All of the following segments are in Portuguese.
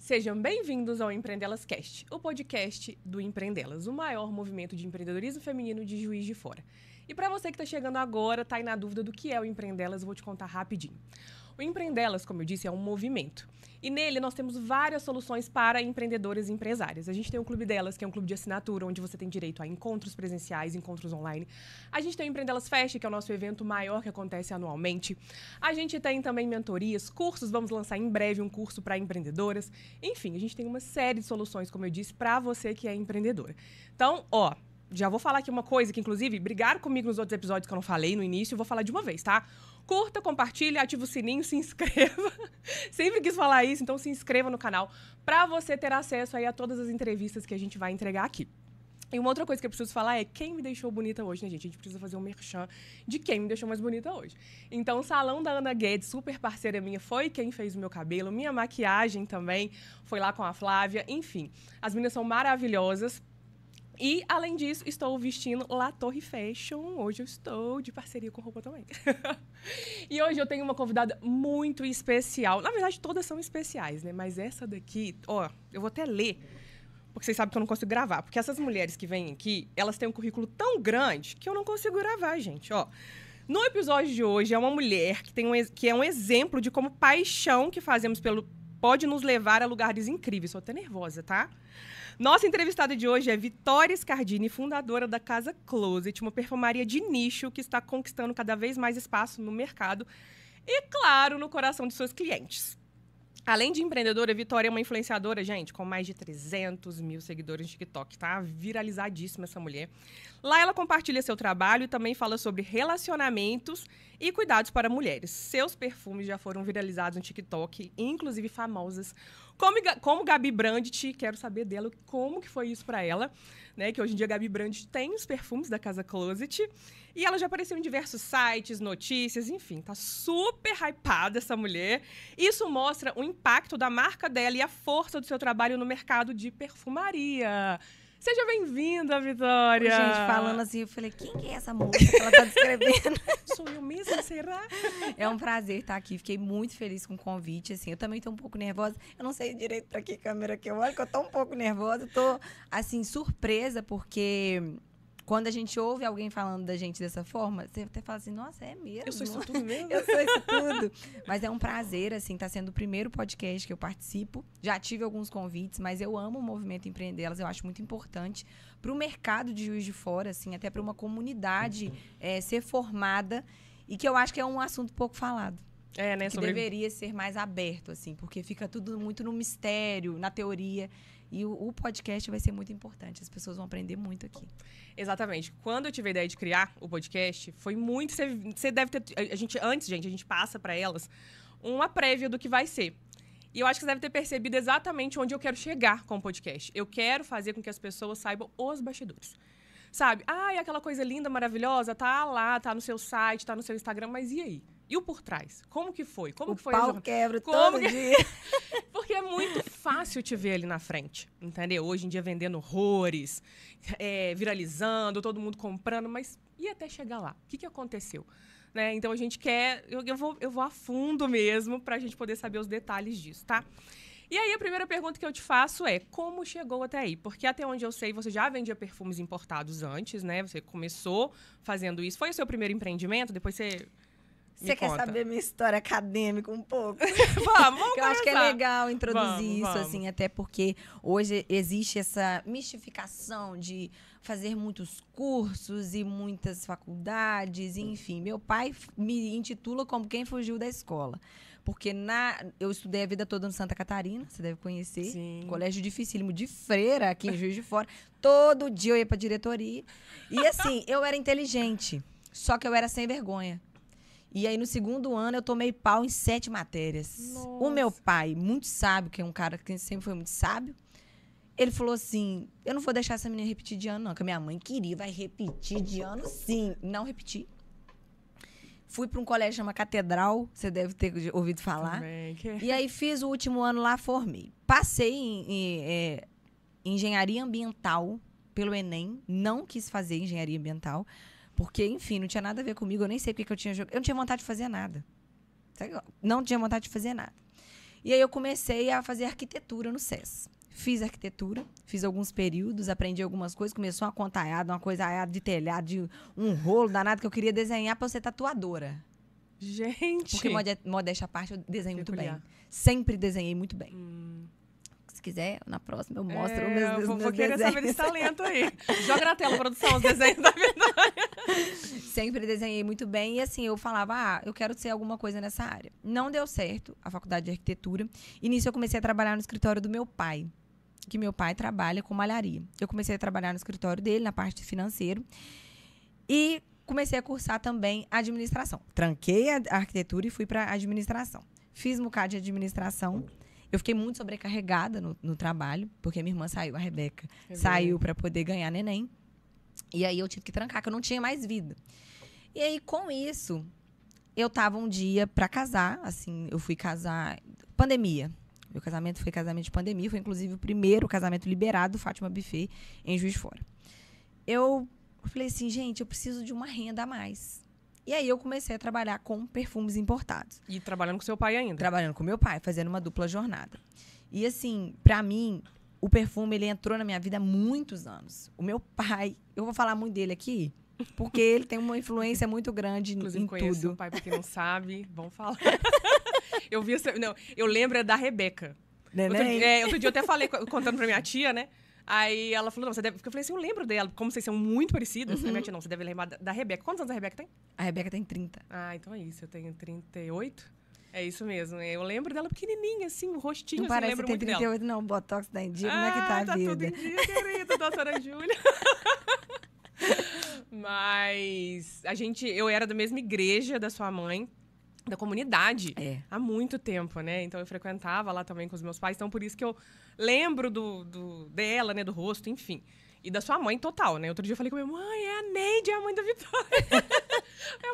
Sejam bem-vindos ao Empreendelas Cast, o podcast do Empreendelas, o maior movimento de empreendedorismo feminino de Juiz de Fora. E para você que está chegando agora, está aí na dúvida do que é o Empreendelas, eu vou te contar rapidinho. O Empreendelas, como eu disse, é um movimento. E nele nós temos várias soluções para empreendedoras e empresárias. A gente tem o Clube Delas, que é um clube de assinatura, onde você tem direito a encontros presenciais, encontros online. A gente tem o Empreendelas Fest, que é o nosso evento maior que acontece anualmente. A gente tem também mentorias, cursos, vamos lançar em breve um curso para empreendedoras. Enfim, a gente tem uma série de soluções, como eu disse, para você que é empreendedora. Então, já vou falar aqui uma coisa que, inclusive, brigaram comigo nos outros episódios que eu não falei no início, eu vou falar de uma vez, tá? Curta, compartilha, ativa o sininho, se inscreva. Sempre quis falar isso, então se inscreva no canal para você ter acesso aí a todas as entrevistas que a gente vai entregar aqui. E uma outra coisa que eu preciso falar é quem me deixou bonita hoje, né, gente? A gente precisa fazer um merchan de quem me deixou mais bonita hoje. Então, o salão da Ana Guedes, super parceira minha, foi quem fez o meu cabelo. Minha maquiagem também foi lá com a Flávia. Enfim, as meninas são maravilhosas. E, além disso, estou vestindo La Torre Fashion. Hoje eu estou de parceria com roupa também. E hoje eu tenho uma convidada muito especial. Na verdade, todas são especiais, né? Mas essa daqui, eu vou até ler, porque vocês sabem que eu não consigo gravar. Porque essas mulheres que vêm aqui, elas têm um currículo tão grande que eu não consigo gravar, gente. No episódio de hoje, é uma mulher que é um exemplo de como paixão que fazemos pode nos levar a lugares incríveis. Estou até nervosa, tá? Nossa entrevistada de hoje é Vitória Scardini, fundadora da Casa Closet, uma perfumaria de nicho que está conquistando cada vez mais espaço no mercado e, claro, no coração de seus clientes. Além de empreendedora, Vitória é uma influenciadora, gente, com mais de 300 mil seguidores no TikTok, tá? Viralizadíssima essa mulher. Lá ela compartilha seu trabalho e também fala sobre relacionamentos e cuidados para mulheres. Seus perfumes já foram viralizados no TikTok, inclusive famosas, como Gabi Brandt. Quero saber dela como que foi isso para ela, né? Que hoje em dia a Gabi Brandt tem os perfumes da Casa Closet e ela já apareceu em diversos sites, notícias, enfim, tá super hypada essa mulher. Isso mostra o impacto da marca dela e a força do seu trabalho no mercado de perfumaria. Seja bem-vinda, Vitória! Gente, falando assim, eu falei, quem que é essa moça que ela tá descrevendo? Sou eu mesma, será? É um prazer estar aqui, fiquei muito feliz com o convite, assim, eu também tô um pouco nervosa, eu não sei direito pra que câmera que eu olho, que eu tô um pouco nervosa, tô, assim, surpresa, porque quando a gente ouve alguém falando da gente dessa forma, você até fala assim, nossa, é mesmo? Eu sou isso tudo mesmo? Eu sou isso tudo. Mas é um prazer, assim, tá sendo o primeiro podcast que eu participo. Já tive alguns convites, mas eu amo o movimento Empreendelas, eu acho muito importante para o mercado de Juiz de Fora, assim, até para uma comunidade ser formada e que eu acho que é um assunto pouco falado. Né? Que deveria ser mais aberto, assim, porque fica tudo muito no mistério, na teoria. E o podcast vai ser muito importante. As pessoas vão aprender muito aqui. Exatamente. Quando eu tive a ideia de criar o podcast, foi muito... Você deve ter... a gente passa para elas uma prévia do que vai ser. E eu acho que você deve ter percebido exatamente onde eu quero chegar com o podcast. Eu quero fazer com que as pessoas saibam os bastidores. Sabe? Aquela coisa linda, maravilhosa, tá lá, tá no seu site, tá no seu Instagram, mas e aí? E o por trás? Como que foi? Como que foi o pau quebra todo dia. Porque é muito fácil te ver ali na frente, entendeu? Hoje em dia vendendo horrores, viralizando, todo mundo comprando, mas e até chegar lá? O que aconteceu? Né? Então a gente quer... Eu vou a fundo mesmo pra gente poder saber os detalhes disso, tá? E aí a primeira pergunta que eu te faço é como chegou até aí? Porque até onde eu sei, você já vendia perfumes importados antes, né? Você começou fazendo isso. Foi o seu primeiro empreendimento? Depois você... Você quer saber minha história acadêmica um pouco? Vamos eu acho que é legal introduzir vamos. assim, até porque hoje existe essa mistificação de fazer muitos cursos e muitas faculdades, enfim. Meu pai me intitula como quem fugiu da escola. Porque eu estudei a vida toda no Santa Catarina, você deve conhecer. Sim. Colégio dificílimo de Freira, aqui em Juiz de Fora. Todo dia eu ia pra diretoria. E assim, eu era inteligente, só que eu era sem vergonha. E aí, no segundo ano, eu tomei pau em 7 matérias. Nossa. O meu pai, muito sábio, que é um cara que sempre foi muito sábio, ele falou assim, eu não vou deixar essa menina repetir de ano, não. Que a minha mãe queria, vai repetir de ano, sim. Não repeti. Fui para um colégio chamado Catedral, você deve ter ouvido falar. E aí, fiz o último ano lá, formei. Passei em engenharia ambiental pelo Enem. Não quis fazer engenharia ambiental. Porque, enfim, não tinha nada a ver comigo. Eu nem sei porque que eu tinha jogado. Eu não tinha vontade de fazer nada. Não tinha vontade de fazer nada. E aí eu comecei a fazer arquitetura no SES. Fiz arquitetura, fiz alguns períodos, aprendi algumas coisas, começou uma contaiada, uma coisa de telhado, de um rolo danado que eu queria desenhar para ser tatuadora. Gente! Porque, modéstia à parte, eu desenho muito bem. Peculiar. Sempre desenhei muito bem. Se quiser, na próxima eu mostro os meus vou querer desenhos. saber desse talento aí. Joga na tela, produção, os desenhos da Vitória. Sempre desenhei muito bem. E assim, eu falava, eu quero ser alguma coisa nessa área. Não deu certo a faculdade de arquitetura. E nisso eu comecei a trabalhar no escritório do meu pai. Que meu pai trabalha com malharia. Eu comecei a trabalhar no escritório dele, na parte financeira. E comecei a cursar também administração. Tranquei a arquitetura e fui para administração. Fiz MUCAD de administração. Eu fiquei muito sobrecarregada no trabalho, porque minha irmã saiu, a Rebeca, saiu para poder ganhar neném. E aí eu tive que trancar, que eu não tinha mais vida. E aí, com isso, eu tava um dia para casar, assim, eu fui casar, pandemia. Meu casamento foi casamento de pandemia, foi inclusive o primeiro casamento liberado do Fátima Buffet em Juiz de Fora. Eu falei assim, gente, eu preciso de uma renda a mais. E aí eu comecei a trabalhar com perfumes importados. E trabalhando com seu pai ainda? Trabalhando com meu pai, fazendo uma dupla jornada. E assim, pra mim, o perfume, ele entrou na minha vida há muitos anos. O meu pai, eu vou falar muito dele aqui, porque ele tem uma influência muito grande Inclusive, em conheço tudo. o pai, pra quem não sabe, vamos falar. Eu lembro da Rebeca. Neném? Outro dia eu até falei, contando pra minha tia, né? Aí ela falou, não, você deve... Eu falei assim, eu lembro dela, como vocês são muito parecidas. Minha tia, não, você deve lembrar da Rebeca. Quantos anos a Rebeca tem? A Rebeca tem 30. Ah, então é isso, eu tenho 38. É isso mesmo, eu lembro dela pequenininha, assim, o rostinho, Não assim, parece lembro que muito tem dela. 38, não. O Botox tá em dia. Como é que tá a tá vida? tudo em dia, querida, doutora Júlia. Mas eu era da mesma igreja da sua mãe, da comunidade, há muito tempo, né? Então eu frequentava lá também com os meus pais, então por isso que eu lembro dela, né, do rosto, enfim. E da sua mãe total, né? Outro dia eu falei com minha mãe, é a Neide, é a mãe da Vitória.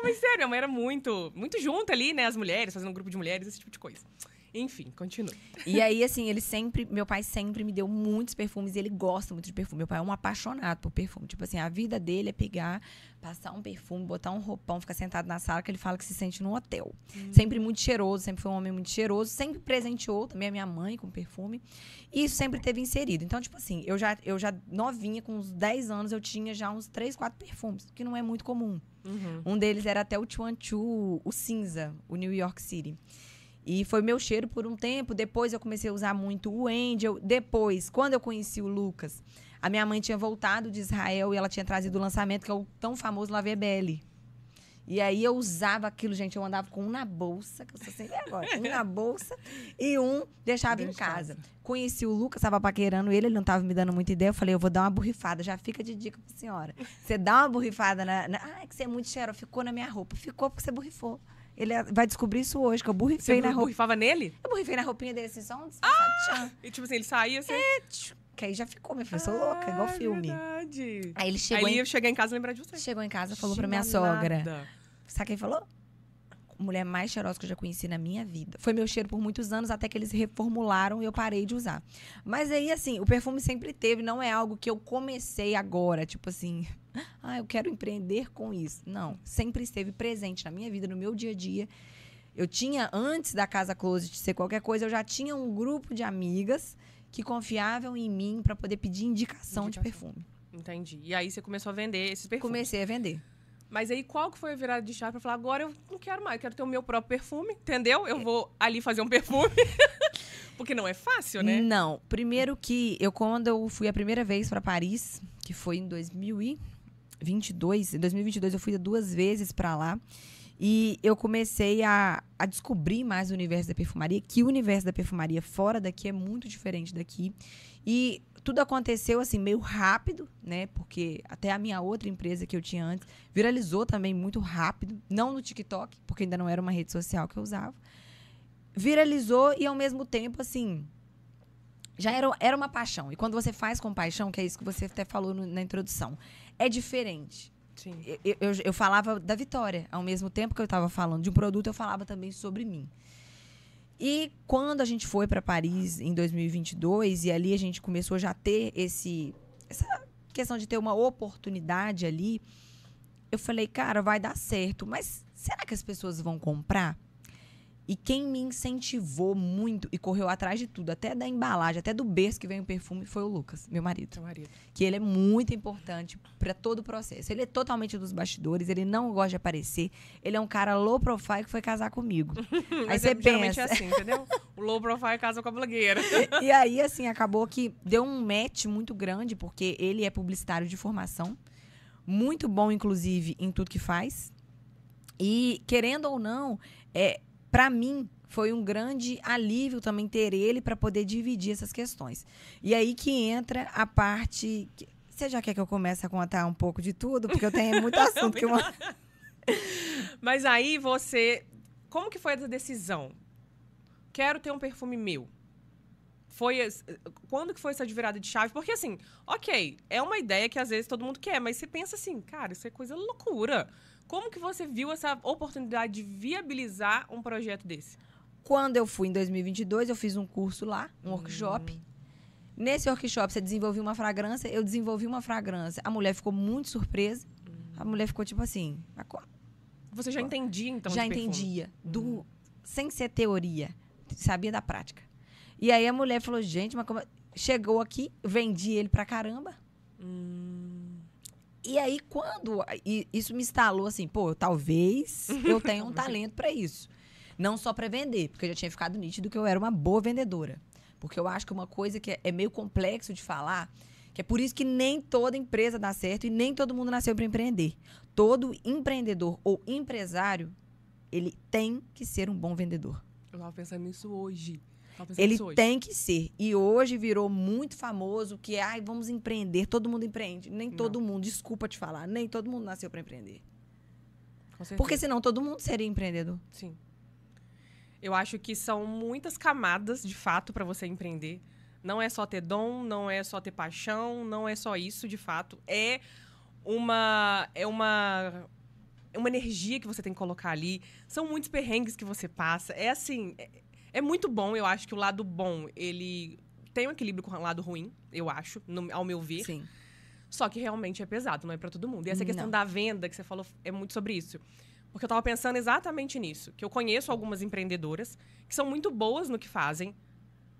Mas sério, minha mãe era muito junta ali, né? As mulheres, fazendo um grupo de mulheres, esse tipo de coisa. Enfim, continue. E aí, assim, meu pai sempre me deu muitos perfumes e ele gosta muito de perfume. Meu pai é um apaixonado por perfume. Tipo assim, a vida dele é pegar, passar um perfume, botar um roupão, ficar sentado na sala, que ele fala que se sente num hotel. Sempre muito cheiroso, sempre foi um homem muito cheiroso, sempre presenteou também a minha mãe com perfume. E isso sempre teve inserido. Então, tipo assim, eu já novinha, com uns 10 anos, eu tinha já uns 3, 4 perfumes, que não é muito comum. Um deles era até o Chuanchu, o cinza, o New York City. E foi meu cheiro por um tempo. Depois eu comecei a usar muito o Angel. Depois, quando eu conheci o Lucas, a minha mãe tinha voltado de Israel e ela tinha trazido o lançamento, que é o tão famoso La Vie Belle. E aí eu usava aquilo, gente. Eu andava com um na bolsa, que eu sou sem vergonha. Um na bolsa e um deixava em casa. Conheci o Lucas, estava paquerando ele não estava me dando muita ideia. Eu falei, eu vou dar uma borrifada. Já fica de dica pra senhora. Você dá uma borrifada é que você é muito cheirosa. Ficou na minha roupa. Ficou porque você borrifou. Ele vai descobrir isso hoje, que eu borrifei na roupa. Você borrifava nele? Eu borrifei na roupinha dele, assim, só um tchan. E tipo assim, ele saía assim... Que aí já ficou, minha filha, sou louca, igual filme. Verdade. Aí ele chegou... Aí eu cheguei em casa e lembrar de você. Chegou em casa e falou pra minha sogra. Sabe quem falou? Mulher mais cheirosa que eu já conheci na minha vida. Foi meu cheiro por muitos anos, até que eles reformularam e eu parei de usar. Mas aí, assim, o perfume sempre teve, não é algo que eu comecei agora, tipo assim... eu quero empreender com isso. Não, sempre esteve presente na minha vida, no meu dia a dia. Eu tinha, antes da Casa Closet ser qualquer coisa, eu já tinha um grupo de amigas que confiavam em mim para poder pedir indicação de perfume. Entendi. E aí você começou a vender esses perfumes? Comecei a vender. Mas aí qual que foi a virada de chave para falar, agora eu não quero mais, eu quero ter o meu próprio perfume, entendeu? Eu vou ali fazer um perfume. Porque não é fácil, né? Não. Primeiro que quando eu fui a primeira vez para Paris, que foi em 2022, eu fui 2 vezes para lá. E eu comecei a descobrir mais o universo da perfumaria, que o universo da perfumaria fora daqui é muito diferente daqui. E tudo aconteceu assim, meio rápido, né? Porque até a minha outra empresa que eu tinha antes viralizou também muito rápido. Não no TikTok, porque ainda não era uma rede social que eu usava. Viralizou e, ao mesmo tempo, assim... Já era uma paixão. E quando você faz com paixão, que é isso que você até falou na introdução, é diferente. Sim. Eu falava da Vitória. Ao mesmo tempo que eu estava falando de um produto, eu falava também sobre mim. E quando a gente foi para Paris em 2022, e ali a gente começou já a ter essa questão de ter uma oportunidade ali, eu falei, cara, vai dar certo. Mas será que as pessoas vão comprar? E quem me incentivou muito e correu atrás de tudo, até da embalagem, até do berço que vem o perfume, foi o Lucas, meu marido. Seu marido. Que ele é muito importante para todo o processo. Ele é totalmente dos bastidores, ele não gosta de aparecer. Ele é um cara low profile que foi casar comigo. Aí você geralmente pensa... é assim, entendeu? O low profile casa com a blogueira. E aí, assim, acabou que deu um match muito grande, porque ele é publicitário de formação. Muito bom, inclusive, em tudo que faz. E, querendo ou não, para mim, foi um grande alívio também ter ele para poder dividir essas questões. E aí que entra a parte... Você já quer que eu comece a contar um pouco de tudo? Porque eu tenho muito assunto que eu... Mas aí você... Como que foi essa decisão? Quero ter um perfume meu. Quando que foi essa virada de chave? Porque assim, ok, é uma ideia que às vezes todo mundo quer, mas você pensa assim, cara, isso é coisa loucura. Como que você viu essa oportunidade de viabilizar um projeto desse? Quando eu fui em 2022, eu fiz um curso lá, um workshop. Nesse workshop, você desenvolveu uma fragrância, eu desenvolvi uma fragrância. A mulher ficou muito surpresa. A mulher ficou tipo assim... Você já entendia, então, já de perfume? entendia. Sem ser teoria. Sabia da prática. E aí a mulher falou, gente, mas como... Chegou aqui, vendi ele pra caramba. E aí, quando isso me instalou assim, pô, talvez eu tenha um talento para isso. Não só para vender, porque eu já tinha ficado nítido que eu era uma boa vendedora. Porque eu acho que uma coisa que é meio complexo de falar, que é por isso que nem toda empresa dá certo e nem todo mundo nasceu para empreender. Todo empreendedor ou empresário, ele tem que ser um bom vendedor. Eu estava pensando nisso hoje. Ele tem que ser. E hoje virou muito famoso que vamos empreender, todo mundo empreende. Nem todo mundo, desculpa te falar, nem todo mundo nasceu para empreender. Com certeza. Porque senão todo mundo seria empreendedor. Sim. Eu acho que são muitas camadas, de fato, para você empreender. Não é só ter dom, não é só ter paixão, não é só isso, de fato. É uma energia que você tem que colocar ali. São muitos perrengues que você passa. É assim... É muito bom, eu acho que o lado bom, ele tem um equilíbrio com o lado ruim, eu acho, ao meu ver. Sim. Só que realmente é pesado, não é pra todo mundo. E essa questão da venda que você falou é muito sobre isso. Porque eu tava pensando exatamente nisso. Que eu conheço algumas empreendedoras que são muito boas no que fazem,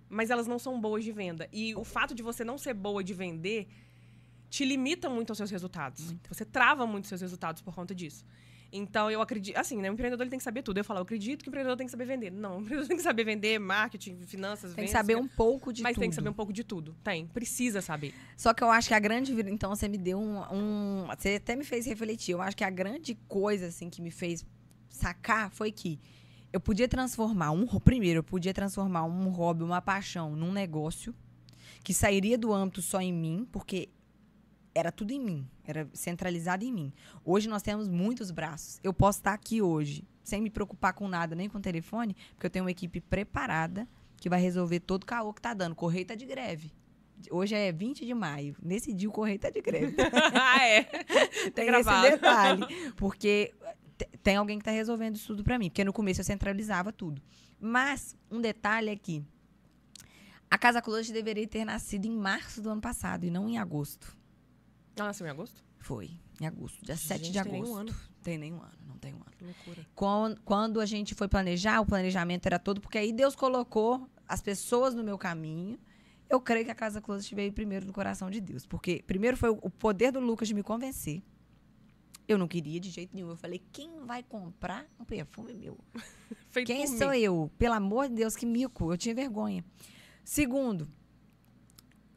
mas elas não são boas de venda. E o fato de você não ser boa de vender te limita muito aos seus resultados. Muito. Você trava muito os seus resultados por conta disso. Então, eu acredito... Assim, né? O empreendedor ele tem que saber tudo. Eu falo, eu acredito que o empreendedor tem que saber vender. Não, o empreendedor tem que saber vender, marketing, finanças, vendas. Tem que saber um pouco de tudo. Mas tem que saber um pouco de tudo. Precisa saber. Só que eu acho que a grande... Então, você me deu Você até me fez refletir. Eu acho que a grande coisa, assim, que me fez sacar foi que eu podia transformar Primeiro, eu podia transformar um hobby, uma paixão, num negócio que sairia do âmbito só em mim, porque... Era tudo em mim, era centralizado em mim. Hoje nós temos muitos braços. Eu posso estar aqui hoje, sem me preocupar com nada, nem com o telefone, porque eu tenho uma equipe preparada que vai resolver todo o caô que tá dando. O Correio tá de greve. Hoje é 20 de maio. Nesse dia o Correio tá de greve. Tem esse detalhe. Porque tem alguém que tá resolvendo isso tudo para mim. Porque no começo eu centralizava tudo. Mas um detalhe é que a Casa Clutch deveria ter nascido em março do ano passado e não em agosto. Ela nasceu em agosto? Foi, em agosto, dia 7 de agosto. Tem nenhum ano. Tem nenhum ano, não tem um ano. Que loucura. Quando a gente foi planejar, o planejamento era todo, porque aí Deus colocou as pessoas no meu caminho. Eu creio que a Casa Closet veio primeiro no coração de Deus. Porque primeiro foi o poder do Lucas de me convencer. Eu não queria de jeito nenhum. Eu falei, quem vai comprar um perfume meu? Feito quem por sou mim. eu? Pelo amor de Deus, que mico. Eu tinha vergonha. Segundo,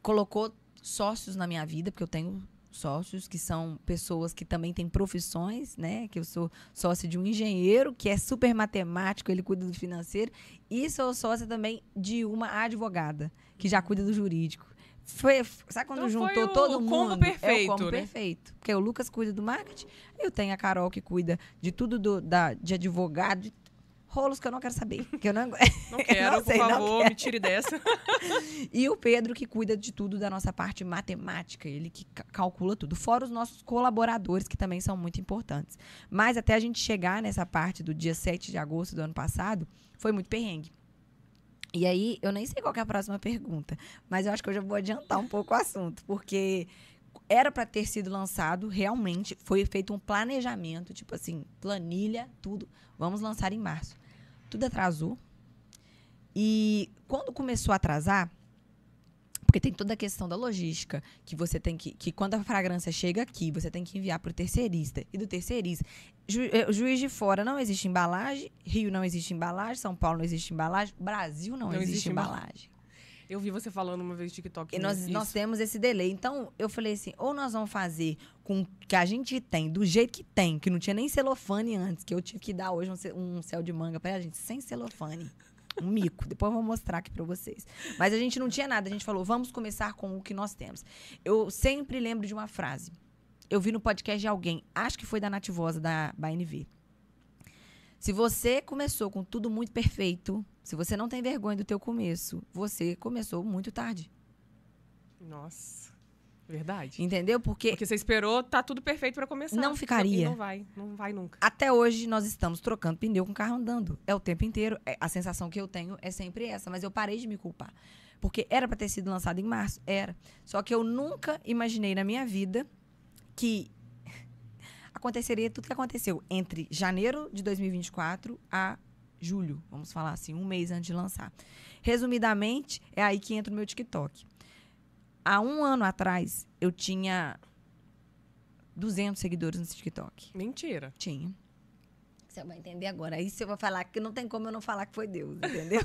colocou sócios na minha vida, porque eu tenho sócios que são pessoas que também têm profissões, né? Que eu sou sócio de um engenheiro que é super matemático, ele cuida do financeiro, e sou sócia também de uma advogada que já cuida do jurídico. Sabe quando Então juntou foi todo o mundo? combo perfeito, É o combo né? perfeito. Porque o Lucas cuida do marketing, eu tenho a Carol que cuida de tudo de advogado, de rolos que eu não quero saber. Que eu não quero, não sei, por não favor, quero. me tire dessa. E o Pedro, que cuida de tudo da nossa parte matemática, ele que calcula tudo. Fora os nossos colaboradores, que também são muito importantes. Mas até a gente chegar nessa parte do dia 7 de agosto do ano passado, foi muito perrengue. E aí, eu nem sei qual que é a próxima pergunta, mas eu acho que eu já vou adiantar um pouco o assunto, porque era para ter sido lançado, realmente, foi feito um planejamento, tipo assim, planilha, tudo, vamos lançar em março. tudo atrasou. E quando começou a atrasar, porque tem toda a questão da logística, que você tem que quando a fragrância chega aqui, você tem que enviar para o terceirista. E do terceirista, Juiz de Fora não existe embalagem, Rio não existe embalagem, São Paulo não existe embalagem, Brasil não existe embalagem. Eu vi você falando uma vez no TikTok. E nós temos esse delay. Então, eu falei assim, ou nós vamos fazer com que a gente tem, do jeito que tem, que não tinha nem celofane antes, que eu tive que dar hoje um céu de manga pra gente, sem celofane. Um mico. Depois eu vou mostrar aqui pra vocês. Mas a gente não tinha nada. A gente falou, vamos começar com o que nós temos. Eu sempre lembro de uma frase. Eu vi no podcast de alguém, acho que foi da Nativosa, da BNV. Se você começou com tudo muito perfeito, se você não tem vergonha do teu começo, você começou muito tarde. Nossa, verdade. Entendeu? Porque você esperou, tá tudo perfeito pra começar. Não ficaria. E não vai nunca. Até hoje, nós estamos trocando pneu com o carro andando. É o tempo inteiro. A sensação que eu tenho é sempre essa. Mas eu parei de me culpar. Porque era pra ter sido lançado em março? Era. Só que eu nunca imaginei na minha vida que aconteceria tudo que aconteceu entre janeiro de 2024 a julho, vamos falar assim, um mês antes de lançar. Resumidamente, é aí que entra o meu TikTok. Há 1 ano atrás, eu tinha 200 seguidores no TikTok. Mentira. Tinha. Você vai entender agora. Aí você vai falar que não tem como eu não falar que foi Deus, entendeu?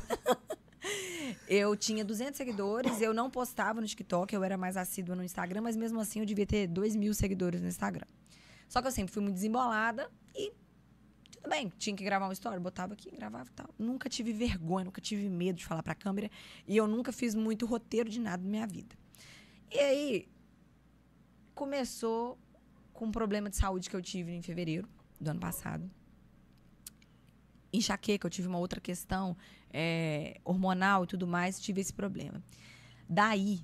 Eu tinha 200 seguidores, eu não postava no TikTok, eu era mais assídua no Instagram, mas mesmo assim eu devia ter 2.000 seguidores no Instagram. Só que eu sempre fui muito desembolada e tudo bem, tinha que gravar uma story, botava aqui, gravava e tal. Nunca tive vergonha, nunca tive medo de falar pra câmera e eu nunca fiz muito roteiro de nada na minha vida. E aí, começou com um problema de saúde que eu tive em fevereiro do ano passado. Enxaqueca, eu tive uma outra questão hormonal e tudo mais, tive esse problema. Daí,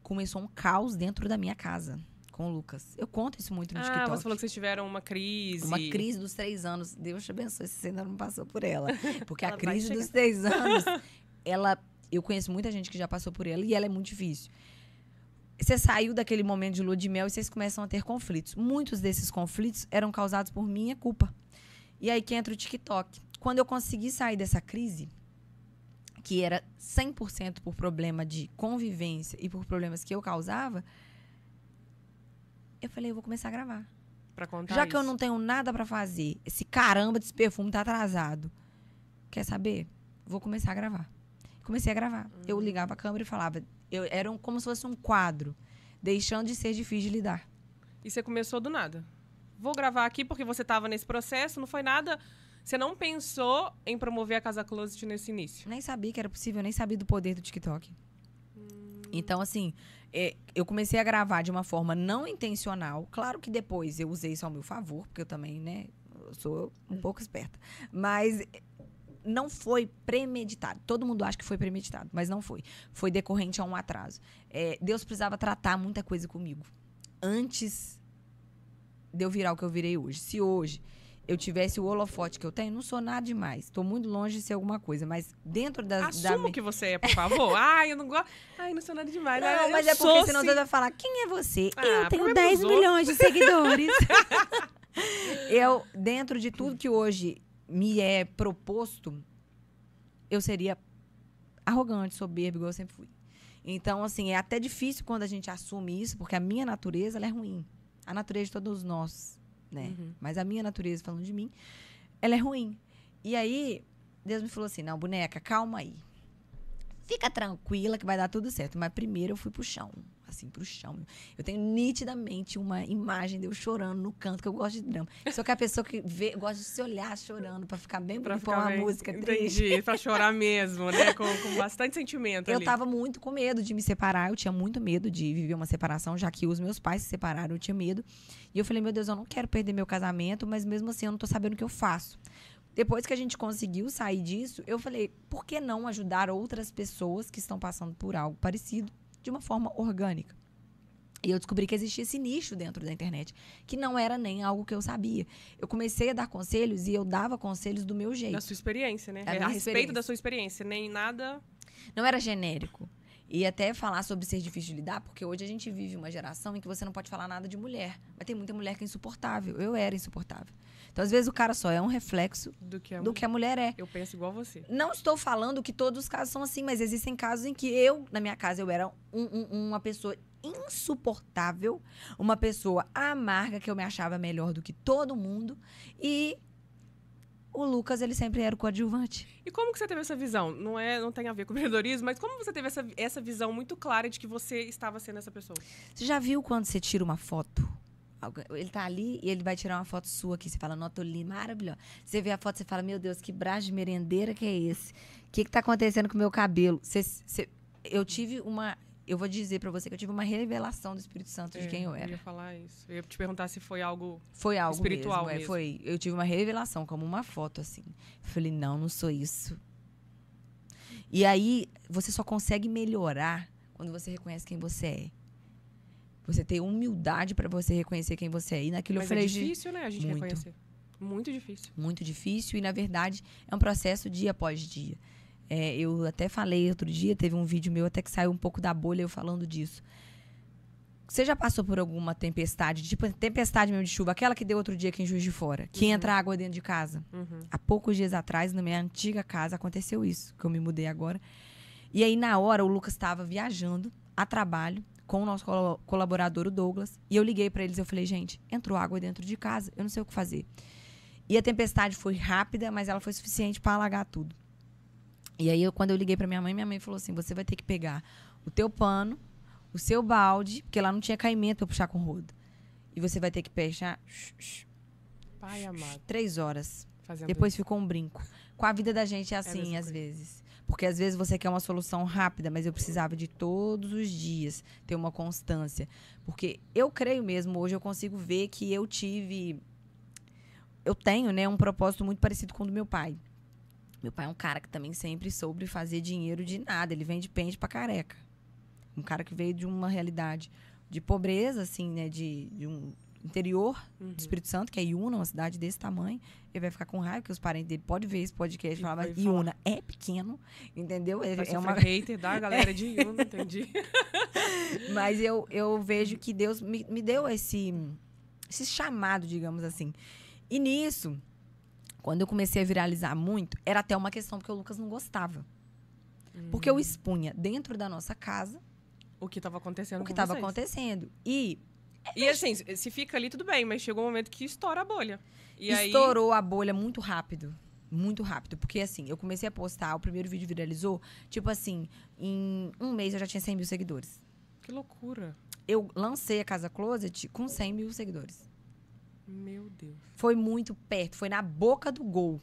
começou um caos dentro da minha casa com o Lucas. Eu conto isso muito no TikTok. Você falou que vocês tiveram uma crise. Uma crise dos 3 anos. Deus te abençoe se você ainda não passou por ela. Porque a crise dos 3 anos, eu conheço muita gente que já passou por ela e ela é muito difícil. Você saiu daquele momento de lua de mel e vocês começam a ter conflitos. Muitos desses conflitos eram causados por minha culpa. E aí que entra o TikTok. Quando eu consegui sair dessa crise, que era 100% por problema de convivência e por problemas que eu causava, eu falei, eu vou começar a gravar. Pra contar Já que eu não tenho nada pra fazer, esse caramba desse perfume tá atrasado. Quer saber? Vou começar a gravar. Comecei a gravar. Eu ligava a câmera e falava. Era como se fosse um quadro, deixando de ser difícil de lidar. E você começou do nada? Vou gravar aqui porque você estava nesse processo, não foi nada... Você não pensou em promover a Casa Closet nesse início? Nem sabia que era possível, nem sabia do poder do TikTok. Então, assim, eu comecei a gravar de uma forma não intencional. Claro que depois eu usei isso ao meu favor, porque eu também, né, eu sou um pouco esperta. Mas não foi premeditado. Todo mundo acha que foi premeditado, mas não foi. Foi decorrente a um atraso. Deus precisava tratar muita coisa comigo antes de eu virar o que eu virei hoje. Se hoje eu tivesse o holofote que eu tenho, não sou nada demais. Estou muito longe de ser alguma coisa, mas dentro Assumo que você é, por favor. Ai, eu não gosto. Ai, não sou nada demais. Não, mas é porque senão você vai falar, quem é você? Eu tenho 10 dos milhões de seguidores. Dentro de tudo que hoje me é proposto, eu seria arrogante, soberba, igual eu sempre fui. Então, assim, é até difícil quando a gente assume isso, porque a minha natureza, ela é ruim. A natureza de todos nós, né? Mas a minha natureza, falando de mim, ela é ruim. E aí, Deus me falou assim, não, boneca, calma aí. Fica tranquila que vai dar tudo certo. Mas primeiro eu fui pro chão. Assim, pro chão. Eu tenho nitidamente uma imagem de eu chorando no canto, que eu gosto de drama. Sou que a pessoa que gosta de se olhar chorando pra ficar bem bonito, pôr uma música triste. Entendi, pra chorar mesmo, né? Com bastante sentimento ali. Eu tava muito com medo de me separar. Eu tinha muito medo de viver uma separação, já que os meus pais se separaram, eu tinha medo. E eu falei, meu Deus, eu não quero perder meu casamento, mas mesmo assim eu não tô sabendo o que eu faço. Depois que a gente conseguiu sair disso, eu falei, por que não ajudar outras pessoas que estão passando por algo parecido de uma forma orgânica? E eu descobri que existia esse nicho dentro da internet, que não era nem algo que eu sabia. Eu comecei a dar conselhos e eu dava conselhos do meu jeito. Da sua experiência, né? A respeito da sua experiência, nem nada... Não era genérico. E até falar sobre ser difícil de lidar, porque hoje a gente vive uma geração em que você não pode falar nada de mulher. Mas tem muita mulher que é insuportável. Eu era insuportável. Então, às vezes, o cara só é um reflexo do que a mulher é. Eu penso igual você. Não estou falando que todos os casos são assim, mas existem casos em que eu, na minha casa, eu era uma pessoa insuportável, uma pessoa amarga, que eu me achava melhor do que todo mundo. E o Lucas, ele sempre era o coadjuvante. E como que você teve essa visão? Não tem a ver com empreendedorismo, mas como você teve essa visão muito clara de que você estava sendo essa pessoa? Você já viu quando você tira uma foto? Ele tá ali e ele vai tirar uma foto sua aqui. Você fala, não, tô linda, maravilhosa. Você vê a foto, você fala, meu Deus, que braço de merendeira que é esse? O que tá acontecendo com o meu cabelo? Eu vou dizer pra você que eu tive uma revelação do Espírito Santo de quem eu era. Eu ia falar isso. Eu ia te perguntar se foi algo espiritual mesmo. Foi. Eu tive uma revelação, como uma foto, assim. Eu falei, não sou isso. E aí, você só consegue melhorar quando você reconhece quem você é. Você ter humildade pra você reconhecer quem você é. E naquilo Mas eu falei, é difícil, né, a gente reconhecer. Muito difícil. Muito difícil. E, na verdade, é um processo dia após dia. Eu até falei outro dia, teve um vídeo meu até que saiu um pouco da bolha eu falando disso. Você já passou por alguma tempestade, tipo tempestade mesmo de chuva, aquela que deu outro dia aqui em Juiz de Fora, que entra água dentro de casa? Há poucos dias atrás, na minha antiga casa, aconteceu isso, que eu me mudei agora. E aí, na hora, o Lucas estava viajando a trabalho com o nosso colaborador, o Douglas, e eu liguei para eles, eu falei, gente, entrou água dentro de casa, eu não sei o que fazer. E a tempestade foi rápida, mas ela foi suficiente para alagar tudo. E aí, quando eu liguei pra minha mãe falou assim, você vai ter que pegar o teu pano, o seu balde, porque lá não tinha caimento pra puxar com rodo. E você vai ter que fechar Pai amado. 3 horas. Fazendo Depois isso. ficou um brinco. Com a vida da gente é assim, às vezes. Porque às vezes você quer uma solução rápida, mas eu precisava de todos os dias ter uma constância. Porque eu creio mesmo, hoje eu consigo ver que eu tenho, né, um propósito muito parecido com o do meu pai. Meu pai é um cara que também sempre soube fazer dinheiro de nada. Ele vende pente pra careca. Um cara que veio de uma realidade de pobreza, assim, né? De um interior do Espírito Santo, que é Iuna, uma cidade desse tamanho. Ele vai ficar com raiva, porque os parentes dele podem ver esse podcast e falar, mas Iuna é pequeno, entendeu? É uma hater da galera de Iuna, entendi. Mas eu vejo que Deus me deu esse chamado, digamos assim. E nisso, quando eu comecei a viralizar muito, era até uma questão porque o Lucas não gostava. Porque eu expunha dentro da nossa casa o que estava acontecendo o que estava acontecendo. E assim, se fica ali, tudo bem, mas chegou um momento que estoura a bolha. E estourou a bolha muito rápido. Muito rápido. Porque, assim, eu comecei a postar, o primeiro vídeo viralizou, tipo assim, em um mês eu já tinha 100 mil seguidores. Que loucura. Eu lancei a Casa Closet com 100 mil seguidores. Meu Deus. Foi muito perto, foi na boca do gol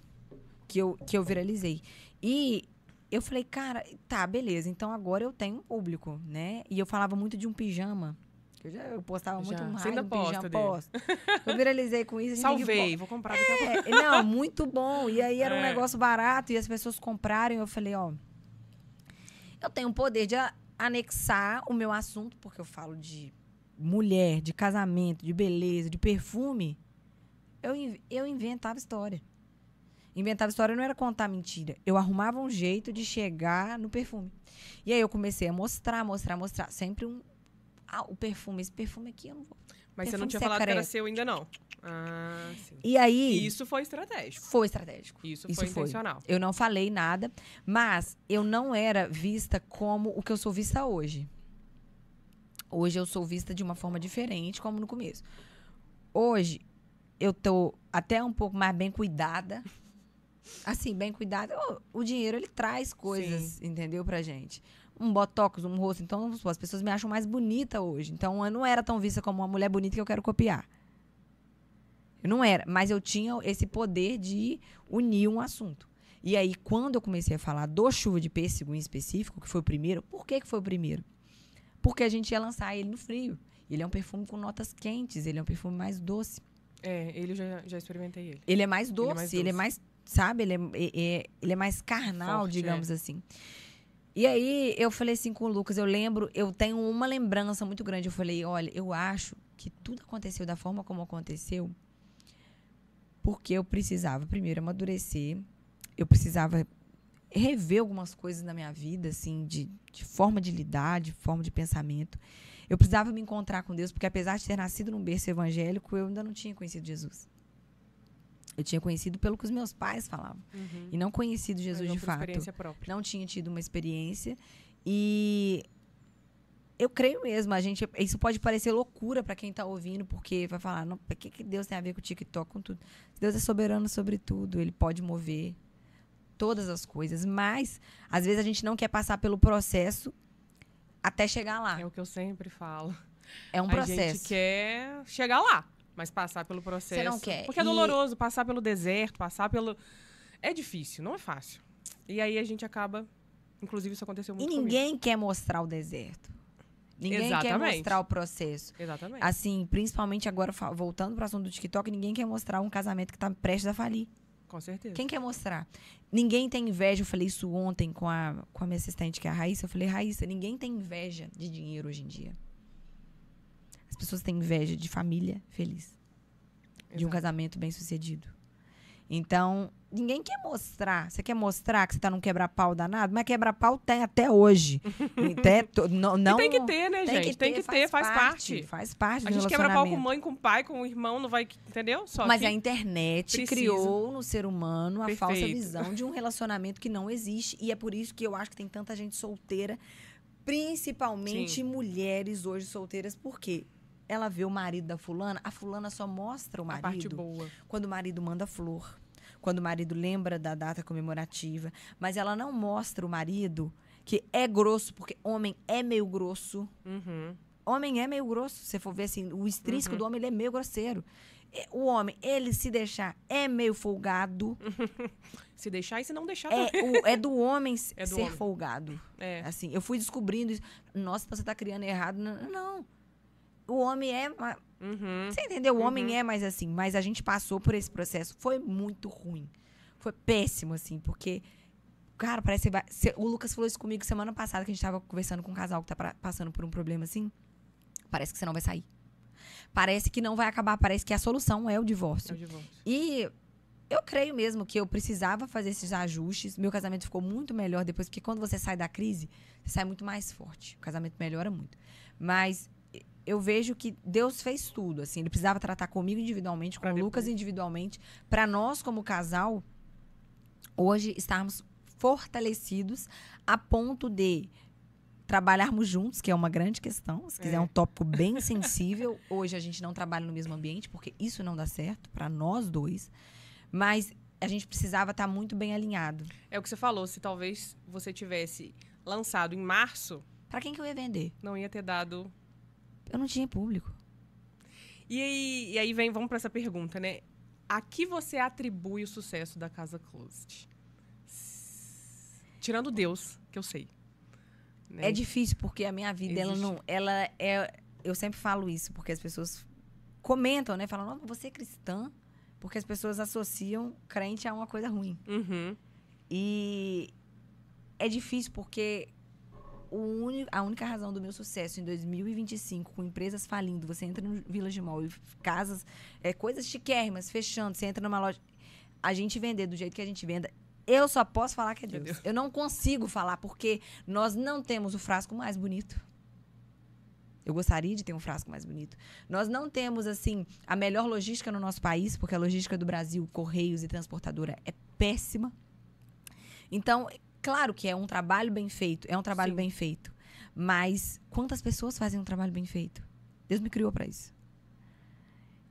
que eu viralizei. E eu falei, cara, tá, beleza, então agora eu tenho um público, né? E eu falava muito de um pijama. Eu postava muito um raio, pijama, posto. Eu viralizei com isso. Salvei, vou comprar daqui a pouco. Não, muito bom. E aí era um negócio barato e as pessoas compraram. Eu falei, ó, eu tenho o poder de anexar o meu assunto, porque eu falo de mulher, de casamento, de beleza, de perfume. Eu inventava história. Inventava história não era contar mentira. Eu arrumava um jeito de chegar no perfume. E aí eu comecei a mostrar. Sempre o perfume. Esse perfume aqui eu não vou. Mas perfume você não tinha falado que era seu ainda, não. Ah, sim. E aí... Isso foi estratégico. Foi estratégico. Isso foi intencional. Eu não falei nada, mas eu não era vista como o que eu sou vista hoje. Hoje eu sou vista de uma forma diferente, como no começo. Hoje, eu tô até um pouco mais bem cuidada. Assim, bem cuidada. O dinheiro, ele traz coisas, entendeu, pra gente. Um botox, um rosto. Então, as pessoas me acham mais bonita hoje. Então, eu não era tão vista como uma mulher bonita que eu quero copiar. Eu não era. Mas eu tinha esse poder de unir um assunto. E aí, quando eu comecei a falar do Chuva de Pêssego em específico, que foi o primeiro. Por que foi o primeiro? Porque a gente ia lançar ele no frio. Ele é um perfume com notas quentes. Ele é um perfume mais doce. Ele já experimentei ele. Ele é mais doce. Ele é mais, sabe? Ele é mais carnal, forte, digamos assim. E aí, eu falei assim com o Lucas, eu tenho uma lembrança muito grande. Eu falei, olha, eu acho que tudo aconteceu da forma como aconteceu porque eu precisava, primeiro, amadurecer. Eu precisava rever algumas coisas na minha vida, assim, de forma de lidar, de forma de pensamento. Eu precisava me encontrar com Deus, porque apesar de ter nascido num berço evangélico, eu ainda não tinha conhecido Jesus. Eu tinha conhecido pelo que os meus pais falavam. E não conhecido Jesus de fato. Experiência própria. Não tinha tido uma experiência. E eu creio mesmo, isso pode parecer loucura para quem está ouvindo, porque vai falar, não, o que Deus tem a ver com o TikTok, com tudo? Deus é soberano sobre tudo, ele pode mover todas as coisas, mas às vezes a gente não quer passar pelo processo até chegar lá. É o que eu sempre falo. É um processo. A gente quer chegar lá, mas passar pelo processo. Você não quer. Porque é doloroso passar pelo deserto, passar pelo... É difícil, não é fácil. E aí a gente acaba... Inclusive, isso aconteceu muito comigo. E ninguém quer mostrar o deserto. Ninguém quer mostrar o processo. Exatamente. Assim, principalmente agora, voltando para o assunto do TikTok, ninguém quer mostrar um casamento que está prestes a falir. Com certeza. Quem quer mostrar? Ninguém tem inveja. Eu falei isso ontem com a minha assistente, que é a Raíssa. Eu falei, Raíssa, ninguém tem inveja de dinheiro hoje em dia. As pessoas têm inveja de família feliz. Exato. De um casamento bem-sucedido. Então, ninguém quer mostrar. Você quer mostrar que você tá num quebra-pau danado? Mas quebra-pau tem até hoje. Não, tem que ter, né, gente? Tem que ter, faz parte. Faz parte do A gente relacionamento. quebra pau com mãe, com pai, com irmão, não vai... Entendeu? Mas a internet precisa. criou no ser humano a Perfeito. falsa visão de um relacionamento que não existe. E é por isso que eu acho que tem tanta gente solteira, principalmente mulheres hoje solteiras. Por quê? Ela vê o marido da fulana, a fulana só mostra o marido a parte boa. Quando o marido manda flor, quando o marido lembra da data comemorativa, mas ela não mostra o marido que é grosso, porque homem é meio grosso. Homem é meio grosso, se você for ver assim, o extrínseco do homem, ele é meio grosseiro. O homem, ele se deixar, é meio folgado. Se deixar e se não deixar é do homem é do ser homem. folgado. É. Assim, eu fui descobrindo isso. Nossa, então você tá criando errado. Não. O homem é... Você entendeu? O homem é mais assim. Mas a gente passou por esse processo. Foi muito ruim. Foi péssimo, assim. Porque, cara, parece que o Lucas falou isso comigo semana passada, que a gente tava conversando com um casal que tá passando por um problema assim. Parece que você não vai sair. Parece que não vai acabar. Parece que a solução é o divórcio. E eu creio mesmo que eu precisava fazer esses ajustes. Meu casamento ficou muito melhor depois. Porque quando você sai da crise, você sai muito mais forte. O casamento melhora muito. Mas... eu vejo que Deus fez tudo, assim. Ele precisava tratar comigo individualmente, com o Lucas individualmente, para nós, como casal, hoje estarmos fortalecidos a ponto de trabalharmos juntos, que é uma grande questão. Se quiser, é um tópico bem sensível. Hoje a gente não trabalha no mesmo ambiente, porque isso não dá certo para nós dois. Mas a gente precisava estar muito bem alinhado. É o que você falou, se talvez você tivesse lançado em março... Para quem que eu ia vender? Não ia ter dado... Eu não tinha público. E aí vamos para essa pergunta, né? A que você atribui o sucesso da Casa Closet? Tirando Deus, que eu sei. Né? É difícil, porque a minha vida, eu sempre falo isso, porque as pessoas comentam, né? Falam, nossa, você é cristã? Porque as pessoas associam crente a uma coisa ruim. E é difícil, porque... a única razão do meu sucesso em 2025, com empresas falindo, você entra no Village Mall e casas, coisas chiquérrimas, fechando, você entra numa loja, a gente vender do jeito que a gente venda, eu só posso falar que é Deus. Eu não consigo falar, porque nós não temos o frasco mais bonito. Eu gostaria de ter um frasco mais bonito. Nós não temos, assim, a melhor logística no nosso país, porque a logística do Brasil, Correios e Transportadora, é péssima. Então... claro que é um trabalho bem feito, bem feito. Mas quantas pessoas fazem um trabalho bem feito? Deus me criou para isso.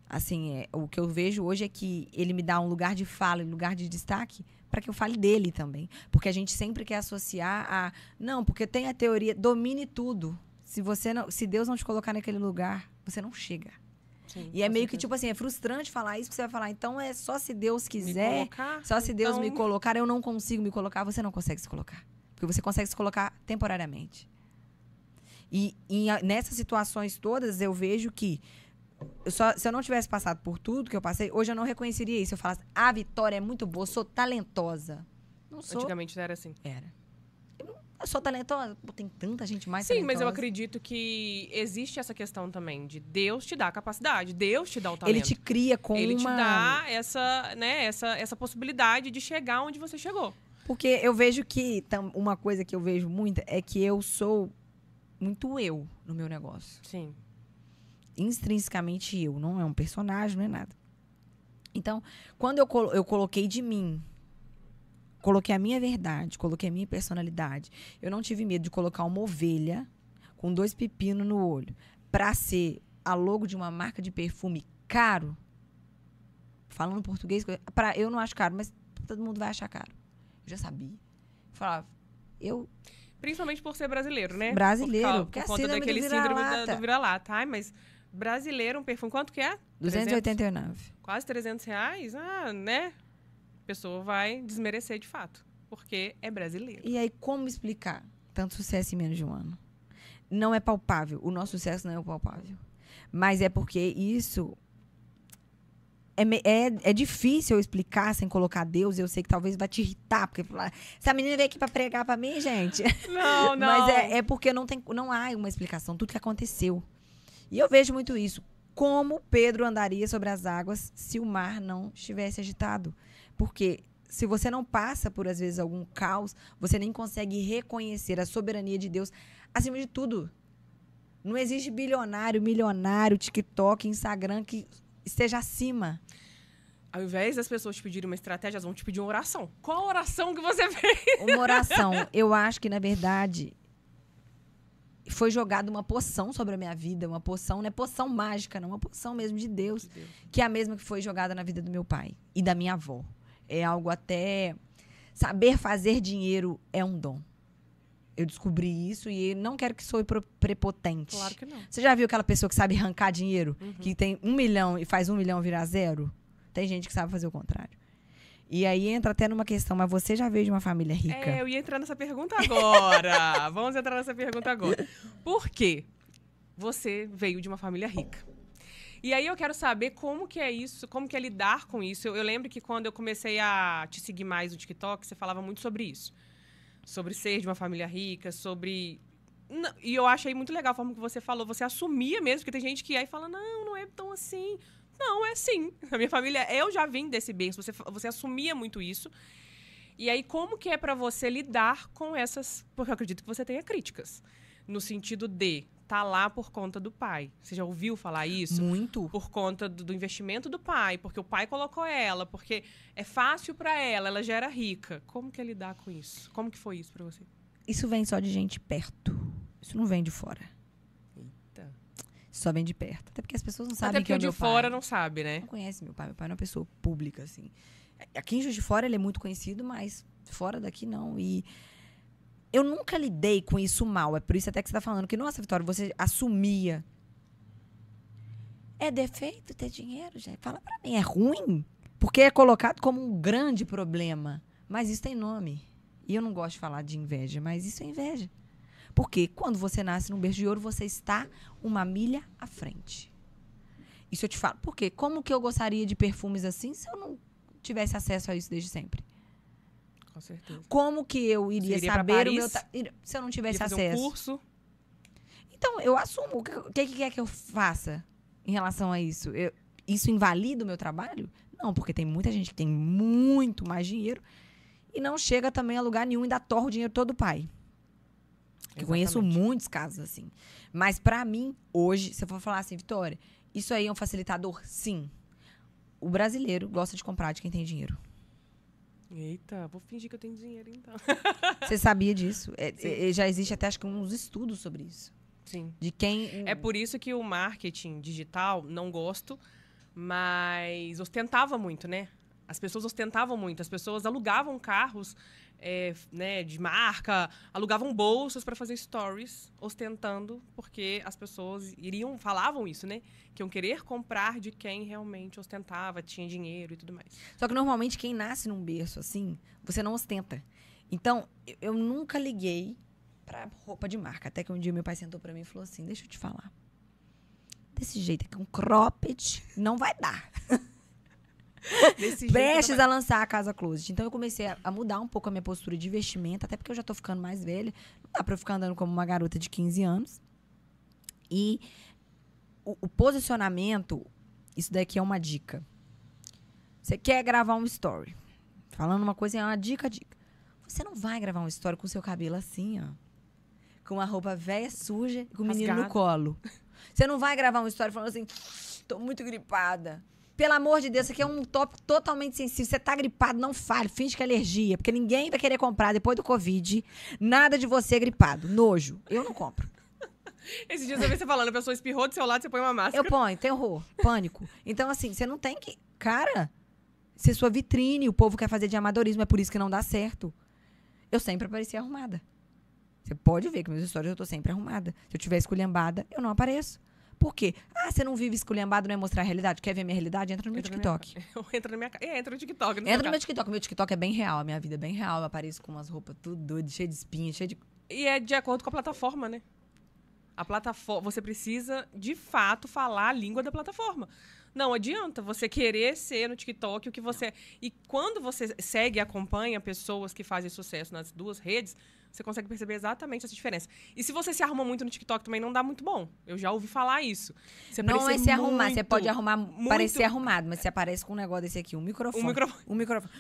Assim, o que eu vejo hoje é que ele me dá um lugar de fala, um lugar de destaque, para que eu fale dele também. Porque a gente sempre quer associar a... não, porque tem a teoria, domine tudo. Se Deus não te colocar naquele lugar, você não chega. Sim, e é meio que, tipo assim, é frustrante falar isso, que você vai falar, então é só se Deus quiser, só se Deus me colocar, eu não consigo me colocar, você não consegue se colocar. Porque você consegue se colocar temporariamente. E nessas situações todas, eu vejo que, se eu não tivesse passado por tudo que eu passei, hoje eu não reconheceria isso. Eu falasse, a Vitória é muito boa, sou talentosa. Não sou. Antigamente era assim. Era. Eu sou talentosa? Pô, tem tanta gente mais Sim, talentosa. mas eu acredito que existe essa questão também de Deus te dar a capacidade, Deus te dá o talento. Ele te cria com Ele te dá essa possibilidade de chegar onde você chegou. Porque eu vejo que uma coisa que eu vejo muito é que eu sou muito eu no meu negócio. Sim. Intrinsecamente eu, não é um personagem, não é nada. Então, quando eu coloquei de mim, coloquei a minha verdade, coloquei a minha personalidade, eu não tive medo de colocar uma ovelha com 2 pepinos no olho pra ser a logo de uma marca de perfume caro, falando português, eu não acho caro, mas todo mundo vai achar caro. Eu já sabia. Falava, Principalmente por ser brasileiro, né? Brasileiro, Por conta daquele síndrome do vira-lata. Ai, mas brasileiro, um perfume, quanto que é? 289. Quase R$300? Ah, né? A pessoa vai desmerecer de fato, porque é brasileiro. E aí, como explicar tanto sucesso em menos de um ano? Não é palpável. O nosso sucesso não é palpável. Mas é porque isso... É difícil eu explicar sem colocar Deus. Eu sei que talvez vai te irritar. Porque essa menina veio aqui pra pregar pra mim, gente. Não. Mas é porque não há uma explicação. Tudo que aconteceu. E eu vejo muito isso. Como Pedro andaria sobre as águas se o mar não estivesse agitado? Porque se você não passa por, às vezes, algum caos, você nem consegue reconhecer a soberania de Deus acima de tudo. Não existe bilionário, milionário, TikTok, Instagram que esteja acima. Ao invés das pessoas te pedirem uma estratégia, elas vão te pedir uma oração. Qual oração que você fez? Uma oração. Eu acho que, na verdade, foi jogada uma poção sobre a minha vida. Uma poção, não é poção mágica, não. Uma poção mesmo de Deus. Que é a mesma que foi jogada na vida do meu pai e da minha avó. É algo até... Saber fazer dinheiro é um dom. Eu descobri isso e não quero que soe prepotente. Claro que não. Você já viu aquela pessoa que sabe arrancar dinheiro? Que tem 1 milhão e faz 1 milhão virar 0? Tem gente que sabe fazer o contrário. E aí entra até numa questão, mas você já veio de uma família rica? Eu ia entrar nessa pergunta agora. Vamos entrar nessa pergunta agora. Por quê? Você veio de uma família rica. E aí eu quero saber como que é isso, como que é lidar com isso. Eu lembro que quando eu comecei a te seguir mais no TikTok, você falava muito sobre isso. Sobre ser de uma família rica, sobre... E eu achei muito legal a forma que você falou. Você assumia mesmo, porque tem gente que aí fala, não é tão assim. Não, é sim. A minha família, eu já vim desse berço. Você assumia muito isso. E aí, como que é pra você lidar com essas... Porque eu acredito que você tenha críticas. No sentido de tá lá por conta do pai. Você já ouviu falar isso? Muito. Por conta do investimento do pai, porque o pai colocou ela, porque é fácil pra ela já era rica. Como que é lidar com isso? Como que foi isso pra você? Isso vem só de gente perto. Isso não vem de fora. Eita. Só vem de perto. Até porque as pessoas não sabem Até porque quem é o de meu pai. fora não sabe, né? Não conhece meu pai. Meu pai não é uma pessoa pública, assim. Aqui em Juiz de Fora ele é muito conhecido, mas fora daqui não. E eu nunca lidei com isso mal. É por isso até que você está falando que, nossa, Vitória, você assumia. É defeito ter dinheiro, gente? Fala pra mim, é ruim? Porque é colocado como um grande problema. Mas isso tem nome. E eu não gosto de falar de inveja, mas isso é inveja. Porque quando você nasce num berço de ouro, você está uma milha à frente. Isso eu te falo. Por quê? Como que eu gostaria de perfumes assim se eu não tivesse acesso a isso desde sempre? Com certeza. Como que eu iria saber o meu... Se eu não tivesse fazer acesso? Um curso? Então, eu assumo. O que quer que eu faça em relação a isso? Isso invalida o meu trabalho? Não, porque tem muita gente que tem muito mais dinheiro e não chega também a lugar nenhum e ainda torra o dinheiro todo do pai. Eu conheço muitos casos assim. Mas pra mim, hoje, se eu for falar assim, Vitória, isso aí é um facilitador? Sim. O brasileiro gosta de comprar de quem tem dinheiro. Eita, vou fingir que eu tenho dinheiro, então. Você sabia disso? Já existe até, acho que, uns estudos sobre isso. Sim. De quem... É por isso que o marketing digital, não gosto, mas ostentava muito, né? As pessoas ostentavam muito. As pessoas alugavam carros né, de marca, alugavam bolsas para fazer stories, ostentando, porque as pessoas falavam isso, né? Que iam querer comprar de quem realmente ostentava, tinha dinheiro e tudo mais. Só que, normalmente, quem nasce num berço assim, você não ostenta. Então, eu nunca liguei pra roupa de marca. Até que um dia meu pai sentou pra mim e falou assim, deixa eu te falar. Desse jeito aqui, um cropped não vai dar. Prestes a lançar a Casa Closet. Então, eu comecei a mudar um pouco a minha postura de vestimenta, até porque eu já tô ficando mais velha. Não dá pra eu ficar andando como uma garota de 15 anos. E o posicionamento, isso daqui é uma dica. Você quer gravar um story. Falando uma coisa, é uma dica. Você não vai gravar uma história com o seu cabelo assim, ó. Com a roupa velha, suja, com o menino no Rasgado. colo. Você não vai gravar uma história falando assim, tô muito gripada. Pelo amor de Deus, isso aqui é um tópico totalmente sensível. Você tá gripado, não fale, finge que é alergia. Porque ninguém vai querer comprar depois do Covid. Nada de você gripado. Nojo. Eu não compro. Esses dias eu vi você falando, a pessoa espirrou do seu lado, você põe uma máscara. Eu ponho, terror, pânico. Então, assim, você não tem que... Cara, ser sua vitrine, o povo quer fazer de amadorismo, é por isso que não dá certo. Eu sempre apareci arrumada. Você pode ver que meus stories eu tô sempre arrumada. Se eu tiver esculhambada, eu não apareço. Por quê? Ah, você não vive esculhambado, não é mostrar a realidade? Quer ver a minha realidade? Entra no meu TikTok. Entra na minha casa. Entra no TikTok. Entra no meu TikTok. Meu TikTok é bem real, a minha vida é bem real. Eu apareço com umas roupas tudo doidas, cheia de espinha, cheia de... E é de acordo com a plataforma, né? A plataforma, você precisa, de fato, falar a língua da plataforma. Não adianta você querer ser no TikTok o que você... E quando você segue e acompanha pessoas que fazem sucesso nas duas redes, você consegue perceber exatamente essa diferença. E se você se arruma muito no TikTok também não dá muito bom. Eu já ouvi falar isso. Você Não é se arrumar, você pode arrumar, muito... parecer arrumado, mas você aparece com um negócio desse aqui, um microfone. Um microfone.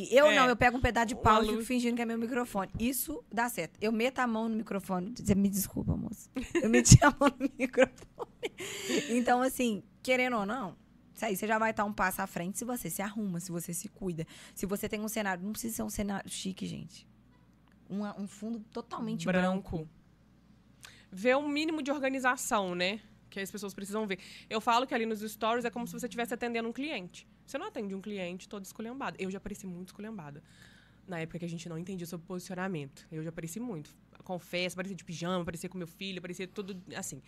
Eu não, eu pego um pedaço de pau e fico fingindo que é meu microfone. Isso dá certo. Eu meto a mão no microfone. Você me desculpa, moça. Eu meti a mão no microfone. Então, assim, querendo ou não, isso aí você já vai estar um passo à frente se você se arruma, se você se cuida. Se você tem um cenário, não precisa ser um cenário chique, gente. Um fundo totalmente branco. Ver um mínimo de organização, né? Que as pessoas precisam ver. Eu falo que ali nos stories é como se você estivesse atendendo um cliente. Você não atende um cliente todo esculhambado. Eu já pareci muito esculhambada. Na época que a gente não entendia sobre posicionamento. Eu já pareci muito. Confesso, parecia de pijama, parecia com meu filho, parecia tudo assim.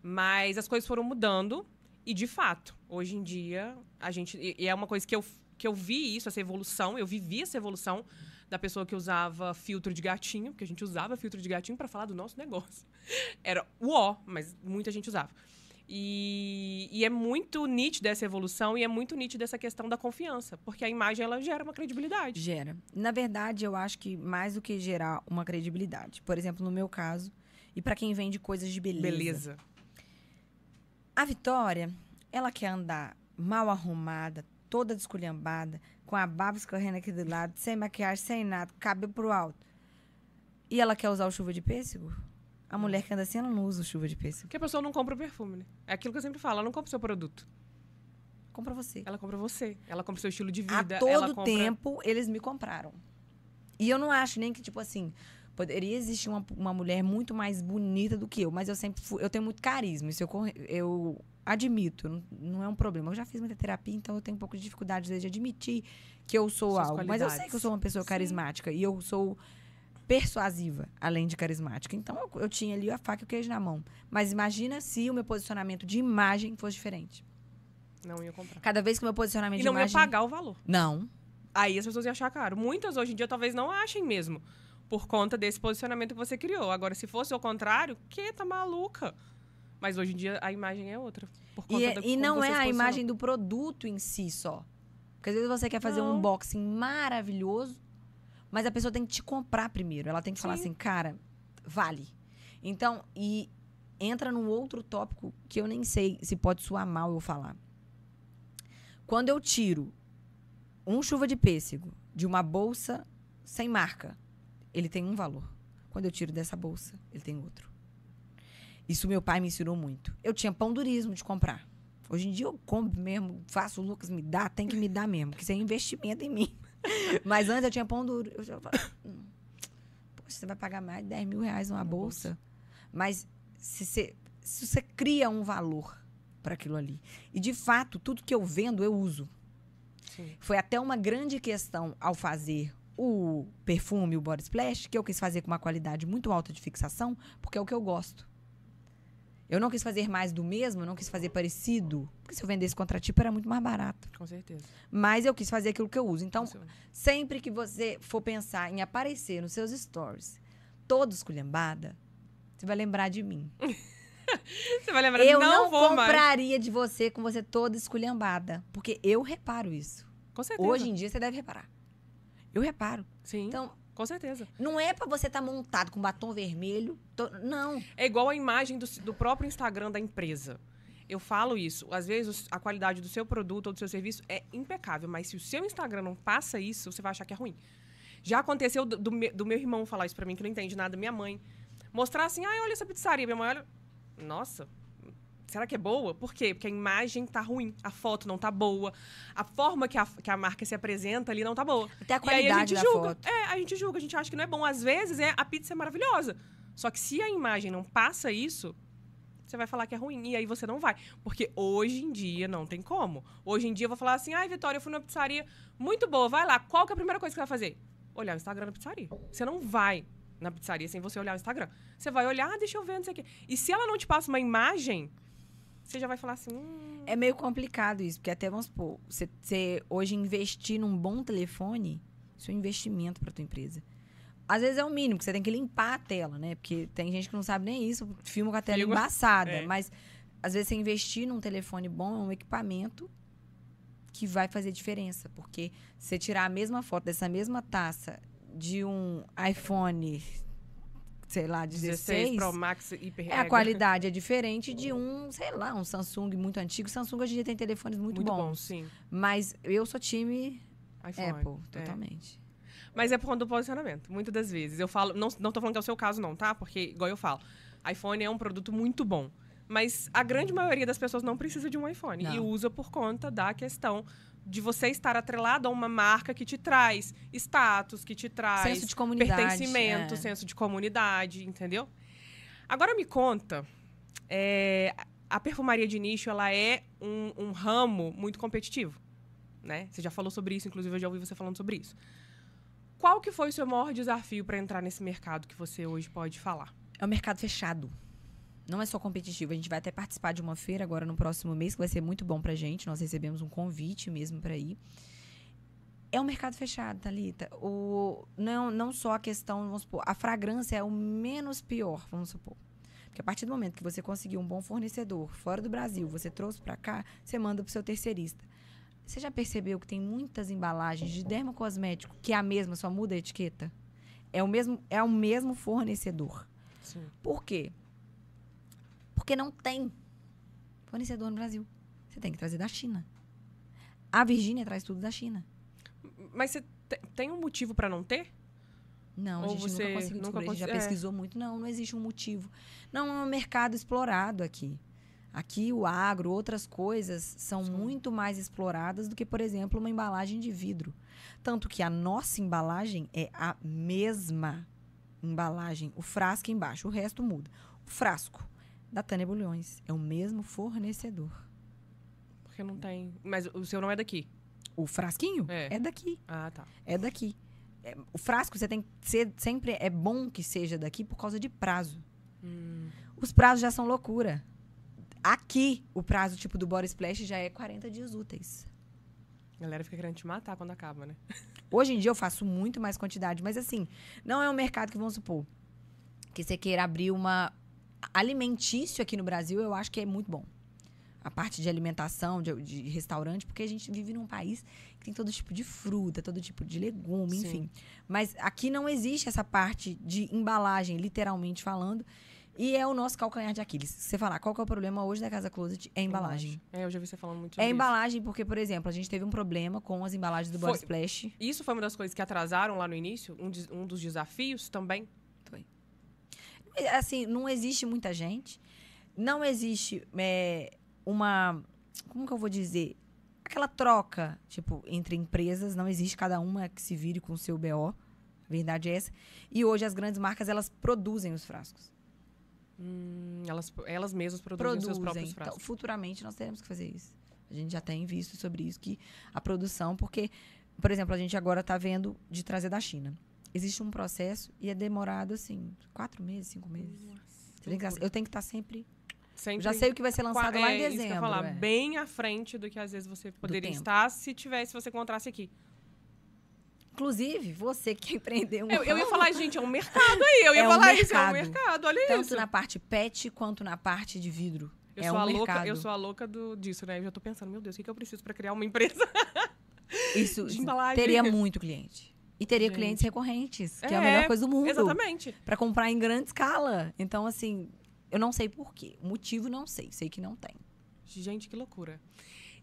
Mas as coisas foram mudando. E, de fato, hoje em dia, a gente... E é uma coisa que eu vi isso, essa evolução. Eu vivi essa evolução da pessoa que usava filtro de gatinho, porque a gente usava filtro de gatinho para falar do nosso negócio. Era uó, mas muita gente usava. E é muito nítida essa evolução e é muito nítida essa questão da confiança, porque a imagem, ela gera uma credibilidade. Gera. Na verdade, eu acho que mais do que gerar uma credibilidade. Por exemplo, no meu caso, e para quem vende coisas de beleza. A Vitória, ela quer andar mal arrumada, toda desculhambada, com a barba escorrendo aqui do lado, sem maquiagem, sem nada, cabelo pro alto. E ela quer usar o chuva de pêssego? A mulher que anda assim, ela não usa o chuva de pêssego. Porque a pessoa não compra o perfume, né? É aquilo que eu sempre falo, ela não compra o seu produto. Compra você. Ela compra você. Ela compra o seu estilo de vida. A todo tempo, eles me compraram. E eu não acho nem que, tipo assim, poderia existir uma mulher muito mais bonita do que eu, mas eu sempre eu tenho muito carisma. Isso eu admito, não é um problema. Eu já fiz muita terapia, então eu tenho um pouco de dificuldade, às vezes, de admitir que eu sou algo. Mas eu sei que eu sou uma pessoa carismática. E eu sou persuasiva, além de carismática. Então, eu tinha ali a faca e o queijo na mão. Mas imagina se o meu posicionamento de imagem fosse diferente. Não ia comprar. Cada vez que o meu posicionamento de imagem... E imagem... não ia pagar o valor. Não. Aí as pessoas iam achar caro. Muitas, hoje em dia, talvez não achem mesmo. Por conta desse posicionamento que você criou. Agora, se fosse o contrário, que tá maluca? Mas hoje em dia a imagem é outra. Por conta e não é a imagem do produto em si só. Porque às vezes você quer fazer um unboxing maravilhoso, mas a pessoa tem que te comprar primeiro. Ela tem que falar assim, cara, vale. Então, e entra num outro tópico que eu nem sei se pode soar mal eu falar. Quando eu tiro um chuva de pêssego de uma bolsa sem marca, ele tem um valor. Quando eu tiro dessa bolsa, ele tem outro. Isso meu pai me ensinou muito. Eu tinha pão-durismo de comprar. Hoje em dia eu compro mesmo, faço o Lucas me dá, tem que me dar mesmo, porque isso é investimento em mim. Mas antes eu tinha pão duro. Eu já falava, poxa, você vai pagar mais de 10 mil reais numa bolsa. Mas se você cria um valor para aquilo ali. E, de fato, tudo que eu vendo, eu uso. Sim. Foi até uma grande questão ao fazer o perfume, o Body Splash, que eu quis fazer com uma qualidade muito alta de fixação, porque é o que eu gosto. Eu não quis fazer mais do mesmo, eu não quis fazer parecido, porque se eu vendesse contratipo era muito mais barato. Com certeza. Mas eu quis fazer aquilo que eu uso. Então, sempre que você for pensar em aparecer nos seus stories, todo esculhambada, você vai lembrar de mim. Você vai lembrar eu não vou compraria mais. de você com você toda esculhambada, porque eu reparo isso. Com certeza. Hoje em dia você deve reparar. Eu reparo. Sim. Então, com certeza. não é pra você estar montado com batom vermelho. Não. É igual a imagem do próprio Instagram da empresa. Eu falo isso. Às vezes, a qualidade do seu produto ou do seu serviço é impecável. Mas se o seu Instagram não passa isso, você vai achar que é ruim. Já aconteceu do meu irmão falar isso pra mim, que não entende nada, minha mãe. Mostrar assim, olha essa pizzaria. Minha mãe olha, nossa, será que é boa? Por quê? Porque a imagem tá ruim, a foto não tá boa, a forma que a marca se apresenta ali não tá boa. Até a E aí a qualidade gente da julga. foto. A gente julga, a gente acha que não é bom. Às vezes, a pizza é maravilhosa. Só que se a imagem não passa isso, você vai falar que é ruim. E aí você não vai. Porque hoje em dia não tem como. Hoje em dia eu vou falar assim, Vitória, eu fui numa pizzaria muito boa, vai lá. Qual que é a primeira coisa que você vai fazer? Olhar o Instagram da pizzaria. Você não vai na pizzaria sem você olhar o Instagram. Você vai olhar, deixa eu ver, não sei o quê. E se ela não te passa uma imagem, você já vai falar assim... É meio complicado isso, porque até, vamos supor, você hoje investir num bom telefone, isso é um investimento para tua empresa. Às vezes é o mínimo, que você tem que limpar a tela, né? Porque tem gente que não sabe nem isso, filma com a tela embaçada. Mas, às vezes, você investir num telefone bom é um equipamento que vai fazer diferença. Porque você tirar a mesma foto dessa mesma taça de um iPhone, sei lá, 16 Pro Max hiper a qualidade é diferente de um, sei lá, um Samsung muito antigo. Samsung hoje em dia tem telefones muito bons. Bom, sim. Mas eu sou time iPhone, Apple, totalmente. Mas é por conta do posicionamento, muitas das vezes. Eu falo, não tô falando que é o seu caso não, tá? Porque, igual eu falo, iPhone é um produto muito bom. Mas a grande maioria das pessoas não precisa de um iPhone. Não. E usa por conta da questão de você estar atrelado a uma marca que te traz status, que te traz senso de comunidade, pertencimento, senso de comunidade, entendeu? Agora me conta, a perfumaria de nicho, ela é um ramo muito competitivo, né? Você já falou sobre isso, inclusive eu já ouvi você falando sobre isso. Qual que foi o seu maior desafio para entrar nesse mercado que você hoje pode falar? É um mercado fechado. Não é só competitivo. A gente vai até participar de uma feira agora no próximo mês, que vai ser muito bom pra gente. Nós recebemos um convite mesmo para ir. É um mercado fechado, Thalita. Não só a questão, vamos supor, a fragrância é o menos pior, vamos supor. Porque a partir do momento que você conseguiu um bom fornecedor fora do Brasil, você trouxe para cá, você manda pro seu terceirista. Você já percebeu que tem muitas embalagens de dermocosmético que é a mesma, só muda a etiqueta? É o mesmo fornecedor. Sim. Por quê? Porque não tem fornecedor no Brasil. Você tem que trazer da China. A Virgínia traz tudo da China. Mas você tem um motivo para não ter? Não, a Ou gente você nunca conseguiu descobrir. A gente já pesquisou muito. Não existe um motivo. Não é um mercado explorado aqui. Aqui o agro, outras coisas são muito mais exploradas do que, por exemplo, uma embalagem de vidro. Tanto que a nossa embalagem é a mesma embalagem, o frasco embaixo, o resto muda. O frasco da Tânia Bulhões é o mesmo fornecedor. Porque não tem... Mas o seu não é daqui? O frasquinho é daqui. Ah, tá. É daqui. O frasco você tem que ser... Sempre é bom que seja daqui por causa de prazo. Os prazos já são loucura. Aqui, o prazo tipo do Body Splash já é 40 dias úteis. A galera fica querendo te matar quando acaba, né? Hoje em dia eu faço muito mais quantidade, mas assim, não é um mercado que, vamos supor, que você queira abrir uma... Alimentício aqui no Brasil, eu acho que é muito bom. A parte de alimentação, de restaurante, porque a gente vive num país que tem todo tipo de fruta, todo tipo de legume, enfim. Mas aqui não existe essa parte de embalagem, literalmente falando. E é o nosso calcanhar de Aquiles. Se você falar qual que é o problema hoje da Casa Closet, é a embalagem. Eu já vi você falando muito sobre isso. É a embalagem porque, por exemplo, a gente teve um problema com as embalagens do Body Splash. Isso foi uma das coisas que atrasaram lá no início? Um dos desafios também? Foi. Assim, não existe muita gente. Não existe uma... Como que eu vou dizer? Aquela troca, tipo, entre empresas. Não existe, cada uma que se vire com o seu BO. A verdade é essa. E hoje as grandes marcas, elas produzem os frascos. Elas mesmas produzem os seus próprios frascos. Então, futuramente nós teremos que fazer isso. A gente já tem visto sobre isso, que a produção... Porque, por exemplo, a gente agora está vendo de trazer da China. Existe um processo e é demorado, assim, 4 meses, 5 meses. Nossa, eu tenho que estar sempre... Já sei o que vai ser lançado lá em dezembro. Isso que eu falar, bem à frente do que às vezes você poderia estar se você encontrasse aqui. Inclusive, você que quer empreender um... Eu ia falar, gente, é um mercado aí. Eu ia falar isso, é um mercado, olha tanto isso. Tanto na parte pet quanto na parte de vidro. Eu sou a louca disso, né? Eu já tô pensando, meu Deus, o que eu preciso pra criar uma empresa isso de embalagem? Teria muito cliente. E teria clientes recorrentes, que é a melhor coisa do mundo. Exatamente. Pra comprar em grande escala. Então, assim, eu não sei por quê. O motivo não sei. Sei que não tem. Gente, que loucura.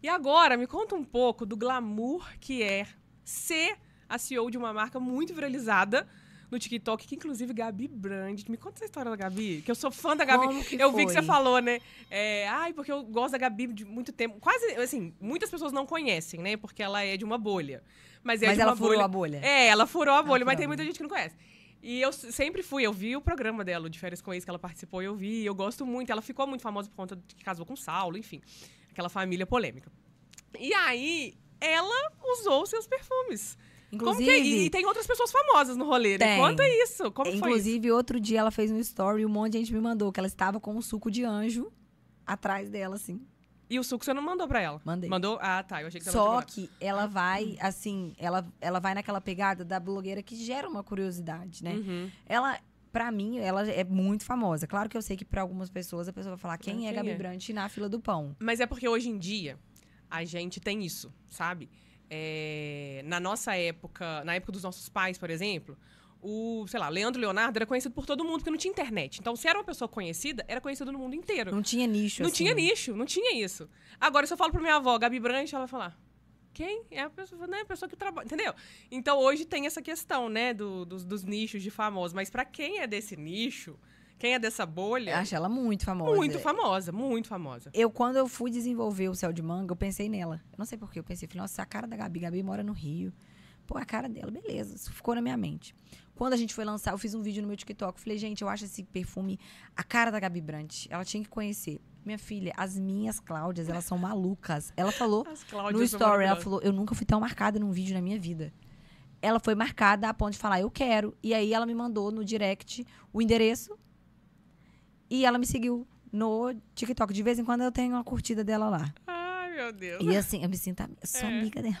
E agora, me conta um pouco do glamour que é ser a CEO de uma marca muito viralizada no TikTok, que inclusive Gabi Brand. Me conta essa história da Gabi, que eu sou fã da Gabi. Como que eu vi foi? que você falou, né? Porque eu gosto da Gabi de muito tempo. Quase, assim, muitas pessoas não conhecem, né? Porque ela é de uma bolha. Mas de ela uma furou bolha... a bolha. Ela furou a bolha, mas furou tem a muita bolha. gente que não conhece. E eu sempre fui, eu vi o programa dela, o de Férias com Ex, que ela participou, eu vi, eu gosto muito. Ela ficou muito famosa por conta de que casou com o Saulo, enfim. Aquela família polêmica. E aí, ela usou seus perfumes. Inclusive... E tem outras pessoas famosas no rolê, né? Tem. Conta isso, como foi isso? Inclusive, outro dia ela fez um story e um monte de gente me mandou que ela estava com um suco de anjo atrás dela, assim. E o suco você não mandou pra ela? Mandei. Mandou? Ah, tá. Eu achei que você Só não que ela vai, assim, ela vai naquela pegada da blogueira que gera uma curiosidade, né? Uhum. Ela, pra mim, ela é muito famosa. Claro que eu sei que pra algumas pessoas a pessoa vai falar quem é Quem Gabi é? Brandt na fila do pão. Mas é porque hoje em dia a gente tem isso, sabe? Na nossa época, na época dos nossos pais, por exemplo, sei lá, Leandro Leonardo era conhecido por todo mundo, porque não tinha internet. Então, se era uma pessoa conhecida, era conhecido no mundo inteiro. Não tinha nicho, Não assim. tinha nicho, não tinha isso. Agora, se eu falo pra minha avó, Gabi Brandt, ela vai falar, quem? É a pessoa, né? A pessoa que trabalha, entendeu? Então, hoje tem essa questão, né, dos nichos de famosos. Mas pra quem é desse nicho, quem é dessa bolha... Eu acho ela muito famosa. Muito famosa, muito famosa. Quando eu fui desenvolver o Céu de Manga, eu pensei nela. Eu não sei porquê, eu pensei, falei, nossa, a cara da Gabi. Gabi mora no Rio. Pô, a cara dela, beleza. Isso ficou na minha mente. Quando a gente foi lançar, eu fiz um vídeo no meu TikTok. Falei, gente, eu acho esse perfume a cara da Gabi Brandt. Ela tinha que conhecer. Minha filha, as minhas Cláudias, elas são malucas. Ela falou As Cláudias no são story, ela maravilhosas. falou, eu nunca fui tão marcada num vídeo na minha vida. Ela foi marcada a ponto de falar, eu quero. E aí ela me mandou no direct o endereço. E ela me seguiu no TikTok. De vez em quando eu tenho uma curtida dela lá. Ai, meu Deus. E assim, eu me sinto sou amiga dela.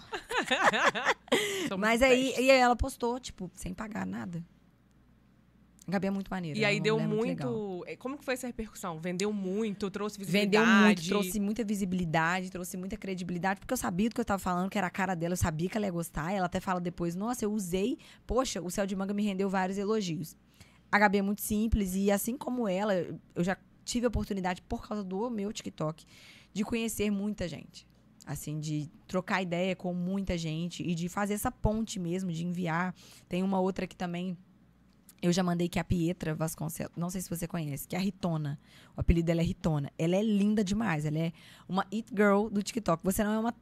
Somos Mas aí, bestas. e aí ela postou, tipo, sem pagar nada. A Gabi é muito maneira. E aí ela é uma deu mulher legal. muito... Como que foi essa repercussão? Vendeu muito, trouxe Vendeu visibilidade? muito, trouxe muita visibilidade, trouxe muita credibilidade, porque eu sabia do que eu tava falando, que era a cara dela, eu sabia que ela ia gostar. Ela até fala depois, nossa, eu usei, poxa, o Céu de Manga me rendeu vários elogios. A Gabi é muito simples e assim como ela, eu já tive a oportunidade, por causa do meu TikTok, de conhecer muita gente. Assim, de trocar ideia com muita gente e de fazer essa ponte mesmo, de enviar. Tem uma outra que também eu já mandei, que é a Pietra Vasconcelos. Não sei se você conhece, que é a Ritona. O apelido dela é Ritona. Ela é linda demais. Ela é uma it girl do TikTok. Você não é uma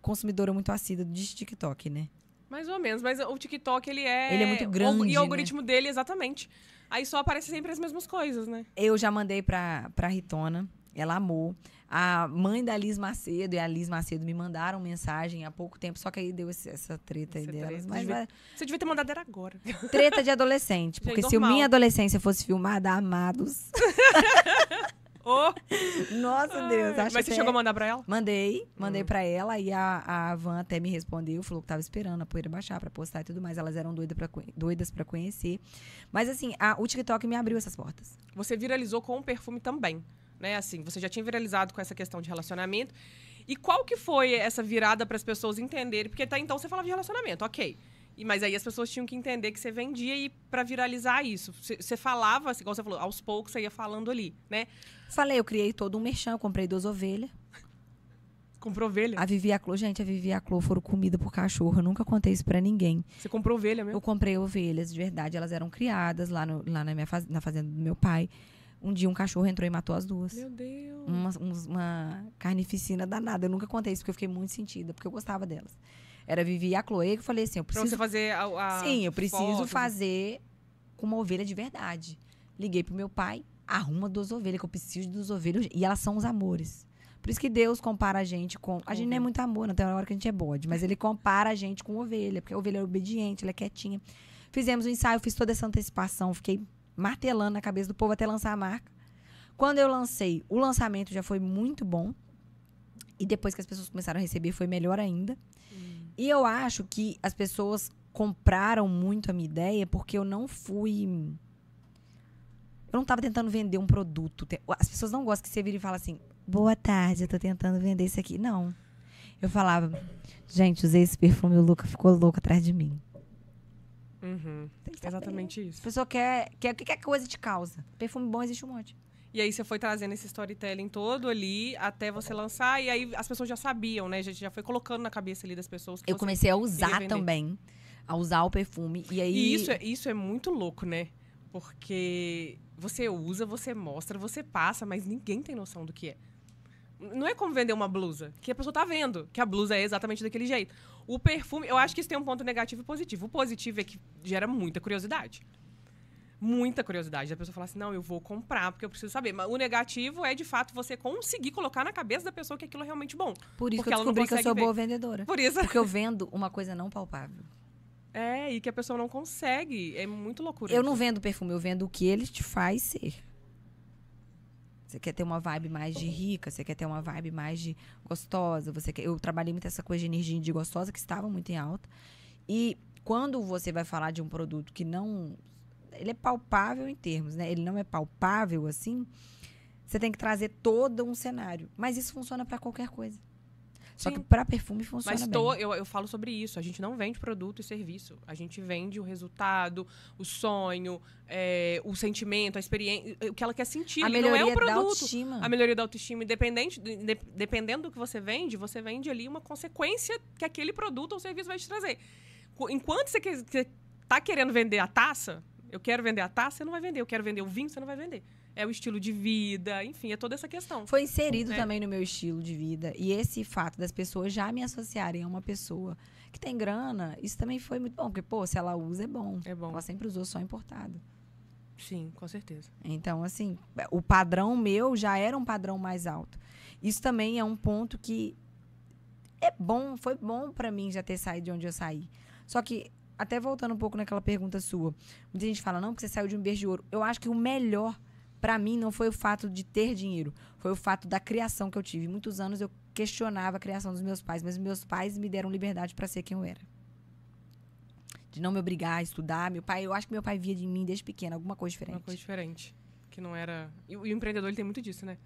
consumidora muito assídua de TikTok, né? Mais ou menos, mas o TikTok, ele é... Ele é muito grande, E o algoritmo dele, exatamente. Aí só aparece sempre as mesmas coisas, né? Eu já mandei pra Ritona. Ela amou. A mãe da Liz Macedo e a Liz Macedo me mandaram mensagem há pouco tempo, só que aí deu essa treta aí Essa delas. treta. Mas Você devia ter mandado era agora. treta de adolescente. Porque se a normal. minha adolescência fosse filmada, amados. Oh, Nossa, Deus. Acho mas você até- chegou a mandar pra ela? Mandei pra ela e a Van até me respondeu, falou que tava esperando a poeira baixar pra postar e tudo mais. Elas eram doidas pra conhecer. Mas assim, o TikTok me abriu essas portas. Você viralizou com o perfume também, né? Assim, você já tinha viralizado com essa questão de relacionamento. E qual que foi essa virada para as pessoas entenderem? Porque até então você falava de relacionamento, ok. Mas aí as pessoas tinham que entender que você vendia e para viralizar isso. Você falava, assim, igual você falou, aos poucos você ia falando ali, né? Falei, eu criei todo um merchan, eu comprei 2 ovelhas. Comprou ovelha? A Vivi e a Clô, gente, a Vivi e a Clô foram comida por cachorro. Eu nunca contei isso pra ninguém. Você comprou ovelha mesmo? Eu comprei ovelhas, de verdade. Elas eram criadas lá na fazenda do meu pai. Um dia um cachorro entrou e matou as 2. Meu Deus. Uma carnificina danada. Eu nunca contei isso porque eu fiquei muito sentida, porque eu gostava delas. Era a Vivi e a Chloe, que eu falei assim, eu Pra preciso... você fazer a Sim, eu preciso fotos. fazer com uma ovelha de verdade. Liguei pro meu pai, arruma 2 ovelhas, que eu preciso de 2 ovelhas. E elas são os amores. Por isso que Deus compara a gente com... A gente não é muito amor, não tem uma hora que a gente é bode. Mas ele compara a gente com ovelha, porque a ovelha é obediente, ela é quietinha. Fizemos o ensaio, fiz toda essa antecipação, fiquei martelando na cabeça do povo até lançar a marca. Quando eu lancei, o lançamento já foi muito bom. E depois que as pessoas começaram a receber, foi melhor ainda. E eu acho que as pessoas compraram muito a minha ideia porque eu não fui... Eu não estava tentando vender um produto. As pessoas não gostam que você vira e fala assim, boa tarde, eu tô tentando vender isso aqui. Não. Eu falava, gente, usei esse perfume e o Luca ficou louco atrás de mim. Uhum. Exatamente A isso. pessoa quer o que coisa te causa. Perfume bom existe um monte. E aí você foi trazendo esse storytelling todo ali até você lançar. E aí as pessoas já sabiam, né? Já foi colocando na cabeça ali das pessoas que Eu você comecei a queria usar vender. também a usar o perfume. E aí... E isso é muito louco, né? Porque você usa, você mostra, você passa, mas ninguém tem noção do que é. Não é como vender uma blusa, que a pessoa tá vendo que a blusa é exatamente daquele jeito. O perfume, eu acho que isso tem um ponto negativo e positivo. O positivo é que gera muita curiosidade. Muita curiosidade. A pessoa fala assim, não, eu vou comprar porque eu preciso saber. Mas o negativo é, de fato, você conseguir colocar na cabeça da pessoa que aquilo é realmente bom. Por isso porque que eu ela não descobri que eu consegue sou ver. boa vendedora. Por isso. Porque eu vendo uma coisa não palpável. E que a pessoa não consegue. É muito loucura. Eu não vendo perfume, eu vendo o que ele te faz ser. Você quer ter uma vibe mais de rica, você quer ter uma vibe mais de gostosa. Eu trabalhei muito essa coisa de energia de gostosa, que estava muito em alta. E quando você vai falar de um produto que não... Ele é palpável em termos, né? Ele não é palpável, assim. Você tem que trazer todo um cenário. Mas isso funciona para qualquer coisa. Só que para perfume funciona bem. Eu falo sobre isso. A gente não vende produto e serviço. A gente vende o resultado, o sonho, o sentimento, a experiência, o que ela quer sentir. A melhoria não é o produto. da autoestima. A melhoria da autoestima. Dependendo do que você vende ali uma consequência que aquele produto ou serviço vai te trazer. Enquanto você tá querendo vender a taça, eu quero vender a taça, você não vai vender. Eu quero vender o vinho, você não vai vender. É o estilo de vida, enfim, é toda essa questão. Foi inserido também no meu estilo de vida. E esse fato das pessoas já me associarem a uma pessoa que tem grana, isso também foi muito bom. Porque, pô, se ela usa, é bom. É bom. Ela sempre usou só importado. Sim, com certeza. Então, assim, o padrão meu já era um padrão mais alto. Isso também é um ponto que é bom, foi bom pra mim já ter saído de onde eu saí. Só que, até voltando um pouco naquela pergunta sua, muita gente fala, não, porque você saiu de um berço de ouro. Eu acho que o melhor pra mim não foi o fato de ter dinheiro, foi o fato da criação que eu tive. Muitos anos eu questionava a criação dos meus pais, mas meus pais me deram liberdade pra ser quem eu era. De não me obrigar a estudar. Eu acho que meu pai via de mim desde pequena alguma coisa diferente. Uma coisa diferente. Que não era... E o empreendedor, ele tem muito disso, né?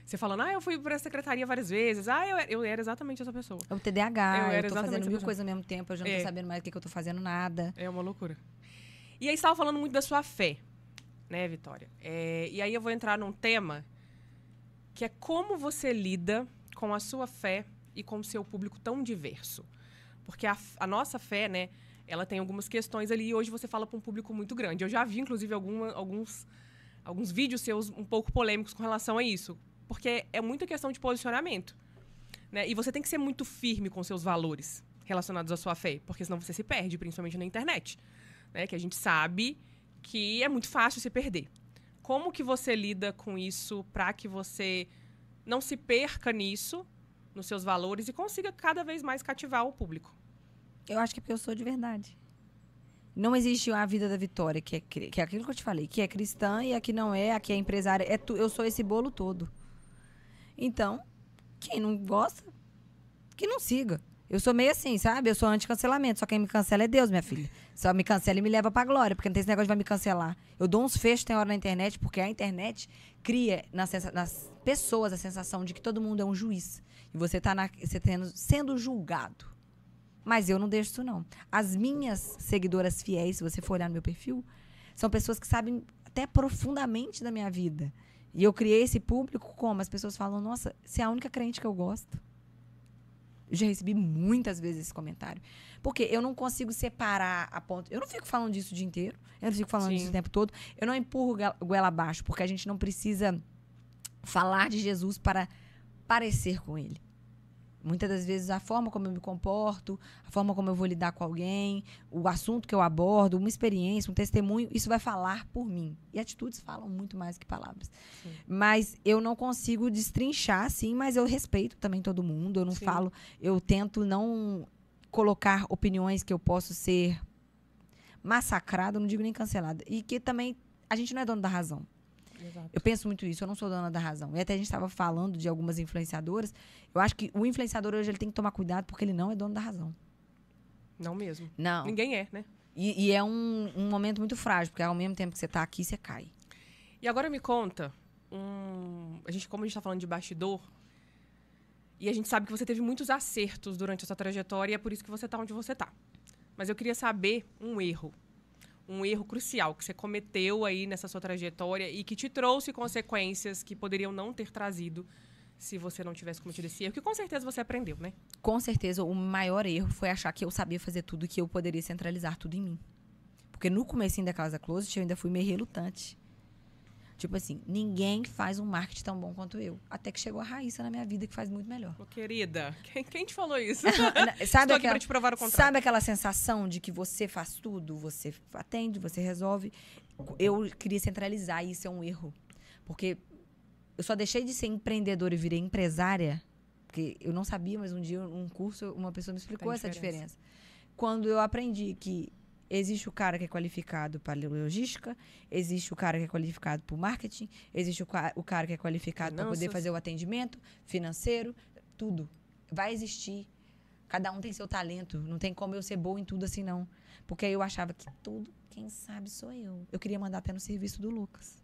Você falando, eu fui pra secretaria várias vezes. Eu era exatamente essa pessoa. É o TDAH, eu tô fazendo mil pessoa. coisas ao mesmo tempo, eu já não tô sabendo mais o que eu tô fazendo nada. É uma loucura. E aí, você estava falando muito da sua fé, né, Vitória? E aí eu vou entrar num tema que é como você lida com a sua fé e com o seu público tão diverso. Porque a nossa fé, né, ela tem algumas questões ali e hoje você fala para um público muito grande. Eu já vi, inclusive, alguns vídeos seus um pouco polêmicos com relação a isso. Porque é muita questão de posicionamento, né? E você tem que ser muito firme com seus valores relacionados à sua fé, porque senão você se perde, principalmente na internet, né? Que a gente sabe que é muito fácil se perder. Como que você lida com isso para que você não se perca nisso, nos seus valores, e consiga cada vez mais cativar o público? Eu acho que é porque eu sou de verdade. Não existe a vida da Vitória, que é aquilo que eu te falei, que é cristã e a que não é, a que é empresária. Eu sou esse bolo todo. Então, quem não gosta, que não siga. Eu sou meio assim, sabe? Eu sou anti-cancelamento. Só quem me cancela é Deus, minha filha. Só me cancela e me leva pra glória, porque não tem esse negócio de vai me cancelar. Eu dou uns fechos, tem hora na internet, porque a internet cria nas pessoas a sensação de que todo mundo é um juiz. E você tá sendo julgado. Mas eu não deixo isso, não. As minhas seguidoras fiéis, se você for olhar no meu perfil, são pessoas que sabem até profundamente da minha vida. E eu criei esse público como? As pessoas falam, nossa, você é a única crente que eu gosto. Eu já recebi muitas vezes esse comentário. Porque eu não consigo separar a ponto... Eu não fico falando disso o dia inteiro. Eu não fico falando disso o tempo todo. Eu não empurro goela abaixo, porque a gente não precisa falar de Jesus para parecer com ele. Muitas das vezes, a forma como eu me comporto, a forma como eu vou lidar com alguém, o assunto que eu abordo, uma experiência, um testemunho, isso vai falar por mim. E atitudes falam muito mais que palavras. Sim. Mas eu não consigo destrinchar, sim, mas eu respeito também todo mundo. Eu não falo, eu tento não colocar opiniões que eu posso ser massacrada, não digo nem cancelada. E que também a gente não é dono da razão. Exato. Eu penso muito isso, eu não sou dona da razão. E até a gente estava falando de algumas influenciadoras. Eu acho que o influenciador hoje ele tem que tomar cuidado porque ele não é dono da razão. Não mesmo. Não. Ninguém é, né? E é um momento muito frágil, porque ao mesmo tempo que você está aqui, você cai. E agora me conta, como a gente está falando de bastidor, e a gente sabe que você teve muitos acertos durante a sua trajetória e é por isso que você está onde você está. Mas eu queria saber um erro crucial que você cometeu aí nessa sua trajetória e que te trouxe consequências que poderiam não ter trazido se você não tivesse cometido esse erro? Que com certeza você aprendeu, né? Com certeza, o maior erro foi achar que eu sabia fazer tudo e que eu poderia centralizar tudo em mim. Porque no comecinho da Casa Closet, eu ainda fui meio relutante. Tipo assim, ninguém faz um marketing tão bom quanto eu. Até que chegou a Raíssa na minha vida, que faz muito melhor. Ô, querida, quem te falou isso? Sabe Estou aqui pra te provar o contrário. Sabe aquela sensação de que você faz tudo, você atende, você resolve? Eu queria centralizar, e isso é um erro. Porque eu só deixei de ser empreendedora e virei empresária, porque eu não sabia, mas um dia, num curso, uma pessoa me explicou essa diferença. Quando eu aprendi que existe o cara que é qualificado para logística, existe o cara que é qualificado para o marketing, existe o cara que é qualificado para poder fazer o atendimento financeiro, tudo. Vai existir. Cada um tem seu talento. Não tem como eu ser boa em tudo assim, não. Porque aí eu achava que tudo, quem sabe sou eu. Eu queria mandar até no serviço do Lucas.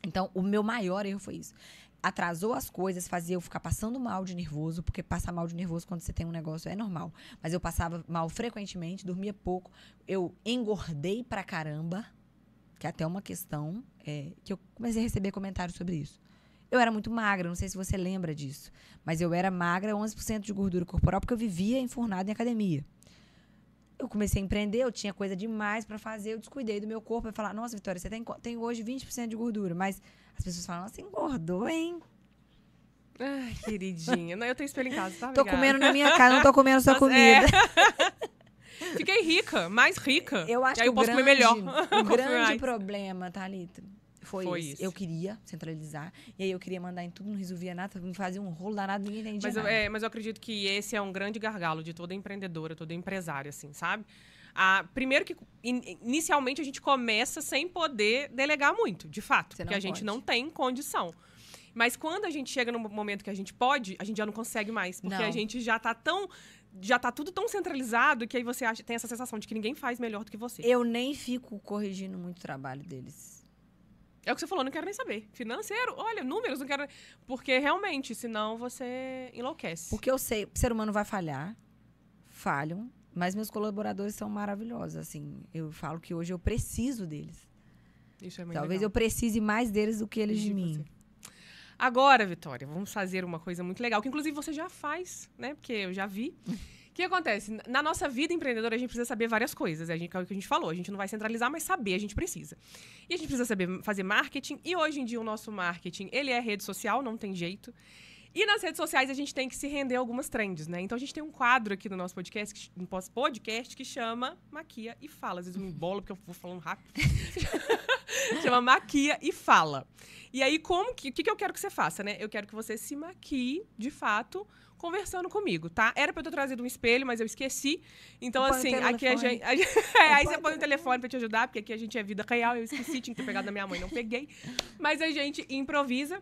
Então, o meu maior erro foi isso. Atrasou as coisas, fazia eu ficar passando mal de nervoso, porque passar mal de nervoso quando você tem um negócio é normal. Mas eu passava mal frequentemente, dormia pouco. Eu engordei pra caramba, que é até uma questão que eu comecei a receber comentários sobre isso. Eu era muito magra, não sei se você lembra disso, mas eu era magra, 11% de gordura corporal, porque eu vivia enfurnada em academia. Eu comecei a empreender, eu tinha coisa demais pra fazer, eu descuidei do meu corpo. Eu falar, nossa, Vitória, você tem hoje 20% de gordura, mas as pessoas falam, nossa, engordou, hein? Ai, queridinha. Não, eu tenho espelho em casa, tá? Tô comendo na minha casa, não tô comendo sua comida. Fiquei rica, mais rica. Eu acho que eu posso comer melhor. O grande problema, Thalita, foi isso. Eu queria centralizar, e aí eu queria mandar em tudo, não resolvia nada, me fazia um rolo danado, ninguém entendia nada. Mas eu acredito que esse é um grande gargalo de toda empreendedora, toda empresária, assim, sabe? Primeiro que, inicialmente, a gente começa sem poder delegar muito, de fato. Porque a gente não tem condição. Mas quando a gente chega no momento que a gente pode, a gente já não consegue mais. Porque a gente já tá tudo tão centralizado que aí você tem essa sensação de que ninguém faz melhor do que você. Eu nem fico corrigindo muito o trabalho deles. É o que você falou, não quero nem saber. Financeiro, olha, números, não quero... Porque realmente, senão você enlouquece. Porque eu sei, o ser humano vai falham, mas meus colaboradores são maravilhosos, assim. Eu falo que hoje eu preciso deles. Isso é muito Talvez legal. eu precise mais deles do que eles de mim. Você. Agora, Vitória, vamos fazer uma coisa muito legal, que inclusive você já faz, né? Porque eu já vi. O que acontece? Na nossa vida empreendedora, a gente precisa saber várias coisas. É o que a gente falou. A gente não vai centralizar, mas saber a gente precisa. E a gente precisa saber fazer marketing. E hoje em dia o nosso marketing, ele é rede social, não tem jeito. E nas redes sociais a gente tem que se render a algumas trends, né? Então a gente tem um quadro aqui no nosso podcast que chama Maquia e Fala. Às vezes eu me embolo porque eu vou falando rápido. Chama Maquia e Fala. E aí, o que eu quero que você faça, né? Eu quero que você se maquie, de fato, conversando comigo, tá? Era pra eu ter trazido um espelho, mas eu esqueci. Então, assim, aqui a gente... aí você põe o telefone pra te ajudar, porque aqui a gente é vida real. Eu esqueci, tinha que ter pegado da minha mãe, não peguei. Mas a gente improvisa.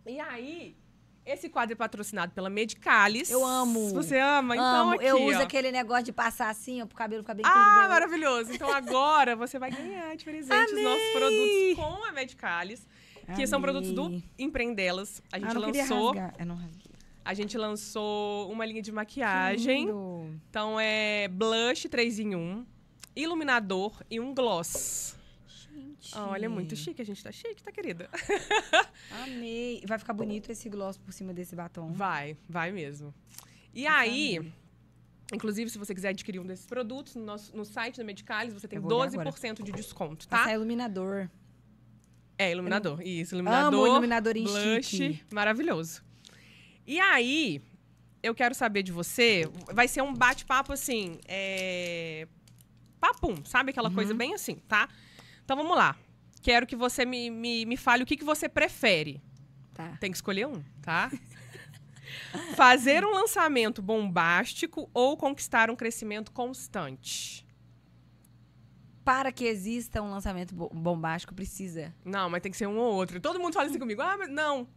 E aí... Esse quadro é patrocinado pela Medicalis. Eu amo. Você ama? Então, aqui, eu uso aquele negócio de passar assim, ó, pro cabelo ficar bem maravilhoso. Então, agora você vai ganhar de presente os nossos produtos com a Medicalis, que são produtos do Empreendelas. A gente lançou... Eu não rasguei. A gente lançou uma linha de maquiagem. Então, é blush 3 em 1, iluminador e um gloss. Olha, é muito chique. A gente tá chique, tá, querida? Amei. Vai ficar bonito esse gloss por cima desse batom. Vai mesmo. E aí, inclusive, se você quiser adquirir um desses produtos, no site da Medicalis, você tem 12% de desconto, tá? Esse é iluminador. É, iluminador. Isso, iluminador. Amo iluminador em blush, chique. Maravilhoso. E aí, eu quero saber de você, vai ser um bate-papo, assim, papum, sabe? Aquela coisa bem assim, tá? Então, vamos lá. Quero que você me fale o que você prefere. Tá. Tem que escolher um, tá? Fazer um lançamento bombástico ou conquistar um crescimento constante? Para que exista um lançamento bombástico, precisa. Não, mas tem que ser um ou outro. Todo mundo fala assim comigo. Mas não.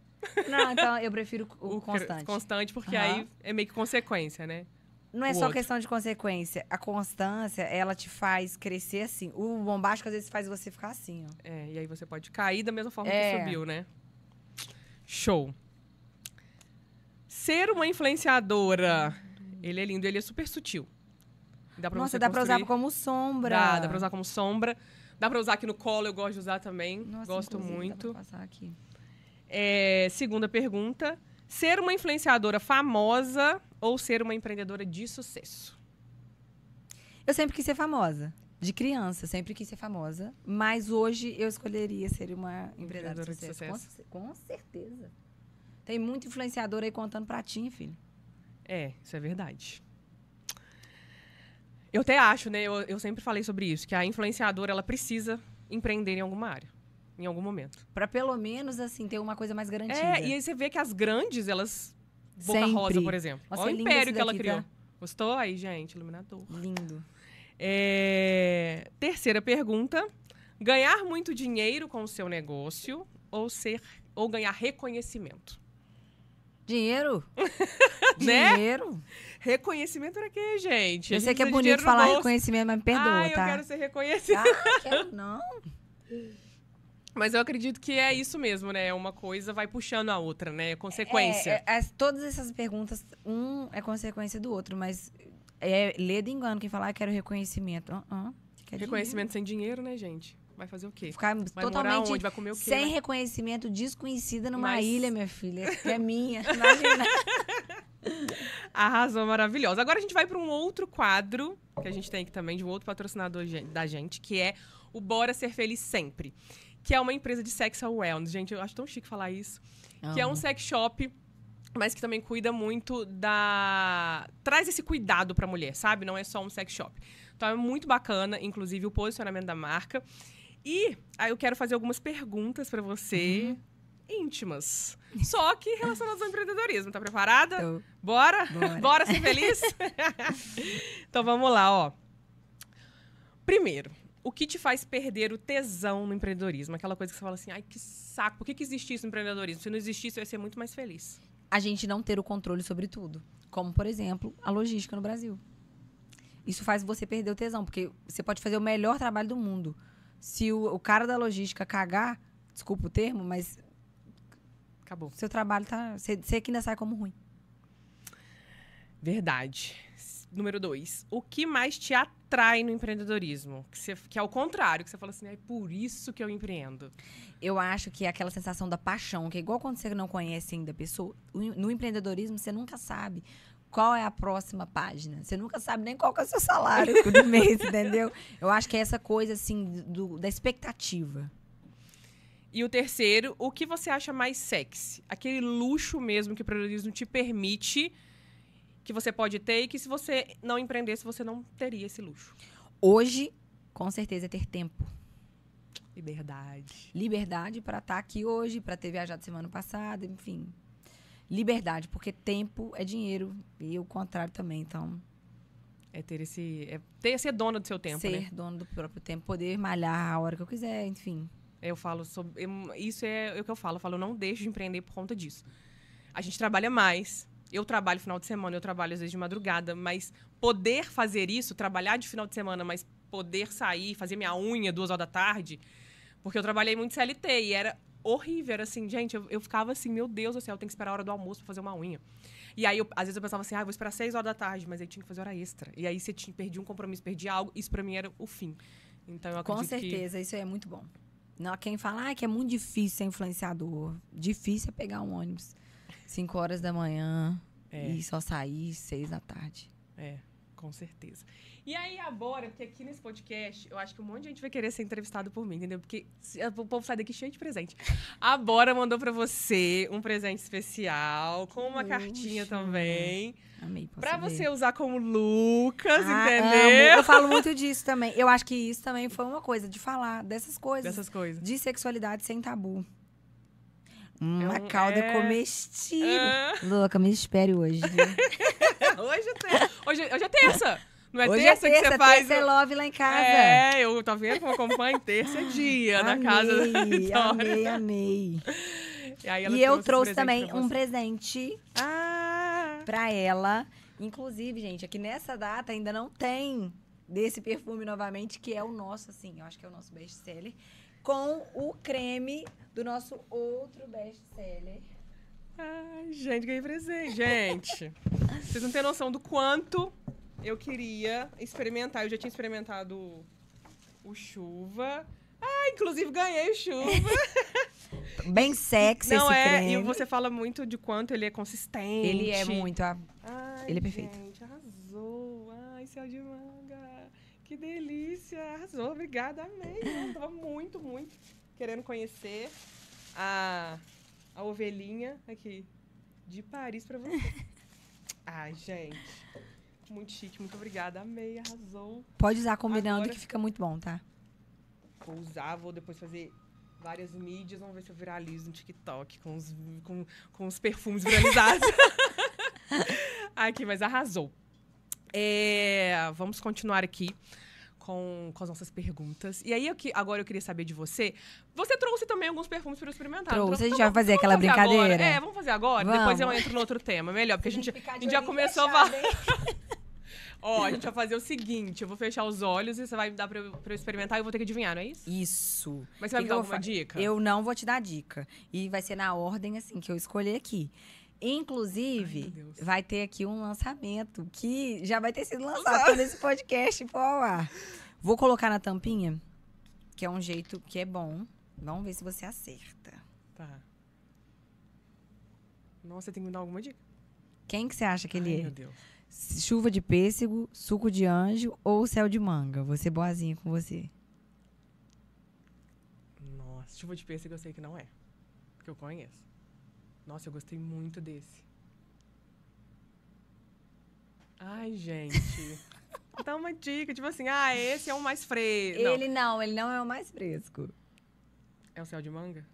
Não, então eu prefiro o constante. Constante, porque aí é meio que consequência, né? Não é só questão de consequência. A constância, ela te faz crescer assim. O bombástico, às vezes, faz você ficar assim, ó. E aí você pode cair da mesma forma que subiu, né? Show. Ser uma influenciadora. Ele é lindo, ele é super sutil. Dá pra Nossa, dá pra usar como sombra. Dá pra usar como sombra. Dá pra usar aqui no colo, eu gosto de usar também. Nossa, gosto muito. Dá pra passar aqui. Segunda pergunta. Ser uma influenciadora famosa ou ser uma empreendedora de sucesso? Eu sempre quis ser famosa. De criança, sempre quis ser famosa. Mas hoje eu escolheria ser uma empreendedora de sucesso. Com certeza. Tem muito influenciador aí contando pratinho, filho. Isso é verdade. Eu até acho, né? Eu sempre falei sobre isso, que a influenciadora, ela precisa empreender em alguma área, em algum momento. Pra pelo menos, assim, ter uma coisa mais garantida. E aí você vê que as grandes, elas... Boca Sempre. Rosa, por exemplo. Nossa, Olha é o lindo império esse que ela daqui, criou. tá? Gostou? Aí, gente, iluminador. Lindo. Terceira pergunta. Ganhar muito dinheiro com o seu negócio ou ganhar reconhecimento? Dinheiro? Né? Dinheiro? Reconhecimento era quê, gente? Eu A sei gente que é precisa de bonito dinheiro no falar bolso. reconhecimento, mas me perdoa, eu tá? quero ser reconhecido. Quero não. Mas eu acredito que é isso mesmo, né? Uma coisa vai puxando a outra, né? É consequência. Todas essas perguntas, um é consequência do outro, mas é ledo engano quem falar, quero reconhecimento. Quer Reconhecimento sem dinheiro, né, gente? Vai fazer o quê? Ficar Vai morar totalmente onde? Vai comer o quê, sem né? reconhecimento, desconhecida numa Mas- ilha, minha filha, que é minha. Imagina. Arrasou, maravilhosa. Agora a gente vai para um outro quadro, que a gente tem aqui também, de um outro patrocinador da gente, que é o Bora Ser Feliz Sempre. Que é uma empresa de sexual wellness. Gente, eu acho tão chique falar isso. Que é um sex shop, mas que também cuida muito traz esse cuidado pra mulher, sabe? Não é só um sex shop. Então é muito bacana, inclusive, o posicionamento da marca. E aí eu quero fazer algumas perguntas pra você, íntimas. Só que relacionadas ao empreendedorismo. Tá preparada? Tô. Bora? Bora. Bora ser feliz? Então vamos lá, ó. Primeiro, o que te faz perder o tesão no empreendedorismo? Aquela coisa que você fala assim, ai, que saco, por que existe isso no empreendedorismo? Se não existisse, eu ia ser muito mais feliz. A gente não ter o controle sobre tudo. Como, por exemplo, a logística no Brasil. Isso faz você perder o tesão, porque você pode fazer o melhor trabalho do mundo. Se o cara da logística cagar, desculpa o termo, mas Acabou. seu trabalho tá... Você que ainda sai como ruim. Verdade. Número 2. O que mais te atrai no empreendedorismo? Que é o contrário, que você fala assim, é por isso que eu empreendo. Eu acho que é aquela sensação da paixão, que é igual quando você não conhece ainda a pessoa. No empreendedorismo, você nunca sabe qual é a próxima página. Você nunca sabe nem qual que é o seu salário do mês, entendeu? Eu acho que é essa coisa, assim, da expectativa. E o terceiro, o que você acha mais sexy? Aquele luxo mesmo que o empreendedorismo te permite, que você pode ter e que se você não empreendesse, você não teria esse luxo. Hoje, com certeza, é ter tempo. Liberdade. Liberdade para estar aqui hoje, para ter viajado semana passada, enfim. Liberdade, porque tempo é dinheiro. E o contrário também, então... É ter ser dona do seu tempo, ser né? dono do próprio tempo, poder malhar a hora que eu quiser, enfim. Eu falo sobre... Isso é o que eu falo. Eu falo, eu não deixo de empreender por conta disso. A gente trabalha mais. Eu trabalho final de semana, eu trabalho às vezes de madrugada, mas poder fazer isso, trabalhar de final de semana, mas poder sair, fazer minha unha 2 horas da tarde, porque eu trabalhei muito CLT e era horrível, era assim, gente, eu ficava assim, meu Deus do céu, eu tenho que esperar a hora do almoço pra fazer uma unha. E aí, às vezes eu pensava assim, vou esperar 6 horas da tarde, mas aí tinha que fazer hora extra. E aí você perdia um compromisso, perdia algo, isso pra mim era o fim. Então eu acredito Com certeza, isso é muito bom. Não, quem fala que é muito difícil ser influenciador. Difícil é pegar um ônibus 5 horas da manhã e só sair 6 da tarde. Com certeza. E aí, agora, porque aqui nesse podcast, eu acho que um monte de gente vai querer ser entrevistado por mim, entendeu? Porque o povo sai daqui cheio de presente. A Bora mandou pra você um presente especial, com uma cartinha também. Amei, posso Pra ver. você usar como Lucas, Amo. entendeu? Eu falo muito disso também. Eu acho que isso também foi uma coisa, de falar dessas coisas. Dessas coisas. De sexualidade sem tabu. Uma calda comestível. Louca, me espere hoje. Viu? Hoje é terça. Não é Hoje terça é que terça, você faz? terça é love lá em casa. Eu tô vendo como acompanho terça é dia na Amei, casa da Vitória. amei. E, aí ela E eu esse trouxe presente também pra um você. presente Ah! pra ela. Inclusive, gente, aqui nessa data ainda não tem desse perfume novamente, que é o nosso, assim, eu acho que é o nosso best-seller, com o creme do nosso outro best-seller. Ai, gente, ganhei presente. Gente, vocês não têm noção do quanto eu queria experimentar. Eu já tinha experimentado o Chuva. Ah, inclusive ganhei o Chuva. Bem sexy Não esse é, creme. e você fala muito de quanto ele é consistente. Ele é muito... Ai, ele é perfeito. Gente, arrasou. Ai, céu de manga. Que delícia. Arrasou, obrigada, amei. Eu tava muito, muito querendo conhecer a ovelhinha aqui de Paris pra você. Ai, gente. Muito chique, muito obrigada. Amei, arrasou. Pode usar combinando Agora- que fica muito bom, tá? Vou usar, vou depois fazer várias mídias. Vamos ver se eu viralizo no TikTok com os perfumes viralizados. Aqui, mas arrasou. Vamos continuar aqui com as nossas perguntas. E aí, agora eu queria saber de você. Você trouxe também alguns perfumes para eu experimentar. não Trouxe, a gente Então, vai fazer vamos aquela agora. brincadeira? Vamos fazer agora. Vamos. Depois eu entro no outro tema. Melhor, porque a gente já começou Ó, a gente vai fazer o seguinte. Eu vou fechar os olhos e você vai dar pra eu experimentar e eu vou ter que adivinhar, não é isso? Isso. Mas você vai me Que dar eu alguma fa- dica? Eu não vou te dar dica. E vai ser na ordem, assim, que eu escolher aqui. Inclusive, Ai, meu Deus. vai ter aqui um lançamento que já vai ter sido lançado nesse podcast, pô, ar. Vou colocar na tampinha, que é um jeito que é bom. Vamos ver se você acerta. Tá. Nossa, tem que me dar alguma dica? Quem que você acha que ele Ai, é? meu Deus. Chuva de pêssego, suco de anjo ou céu de manga? Vou ser boazinha com você. Nossa, chuva de pêssego eu sei que não é. Porque eu conheço. Nossa, eu gostei muito desse. Ai, gente. Dá uma dica, tipo assim, esse é o mais fresco. Ele não é o mais fresco. É o céu de manga?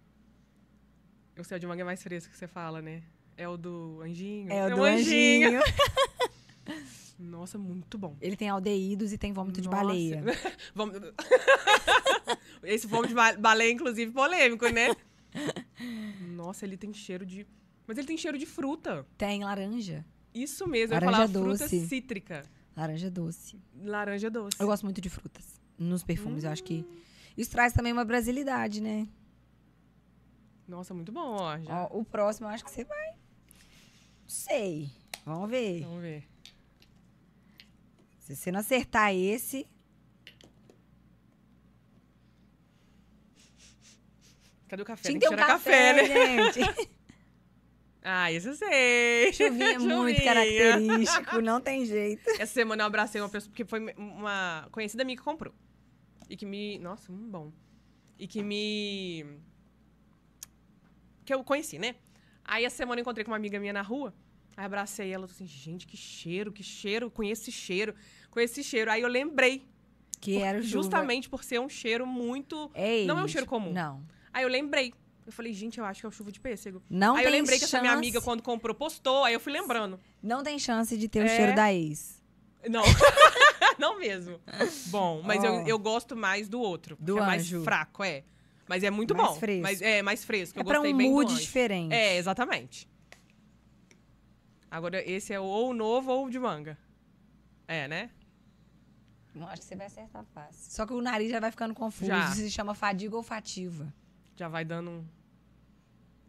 O céu de manga é mais fresco que você fala, né? É o do anjinho? É o do anjinho. Nossa, muito bom. Ele tem aldeídos e tem vômito de Nossa. baleia. Esse vômito de baleia, inclusive, polêmico, né? Nossa, ele tem cheiro de... Mas ele tem cheiro de fruta. Tem laranja. Isso mesmo, eu ia Laranja falar fruta doce. cítrica. Laranja doce. Laranja doce. Eu gosto muito de frutas. Nos perfumes, eu acho que... Isso traz também uma brasilidade, né? Nossa, muito bom, ó. Já. Ó, o próximo, eu acho que você vai... Não sei. Vamos ver. Vamos ver. Se você não acertar esse... Cadê o café? Tinha Tem que que ter um tirar café, né? gente. Isso eu sei. Chuvinha é muito Chuvinha. característico, não tem jeito. Essa semana eu abracei uma pessoa, porque foi uma conhecida minha que comprou. E que me... Nossa, bom. E que me... Que eu conheci, né? Aí essa semana eu encontrei com uma amiga minha na rua. Aí abracei ela, tô assim, gente, que cheiro, conheço esse cheiro. Aí eu lembrei, Que era o chuva. justamente por ser um cheiro muito... Não é um cheiro comum. Não. Aí eu lembrei. Eu falei, gente, eu acho que é o chuva de pêssego. Não Aí tem eu lembrei que essa minha chance- amiga, quando comprou, postou. Aí eu fui lembrando. Não tem chance de ter o É. cheiro da ex. Não, não mesmo. Bom, mas Ó. eu gosto mais do outro. Do que é anjo. mais fraco, é. Mas é muito Mais bom. fresco. Mas é mais fresco. É Eu pra gostei um bem do mood anjo. diferente. É, exatamente. Agora, esse é ou o novo ou o de manga. É, né? Não acho que você vai acertar fácil. Só que o nariz já vai ficando confuso. Já. Se chama fadiga olfativa. Já vai dando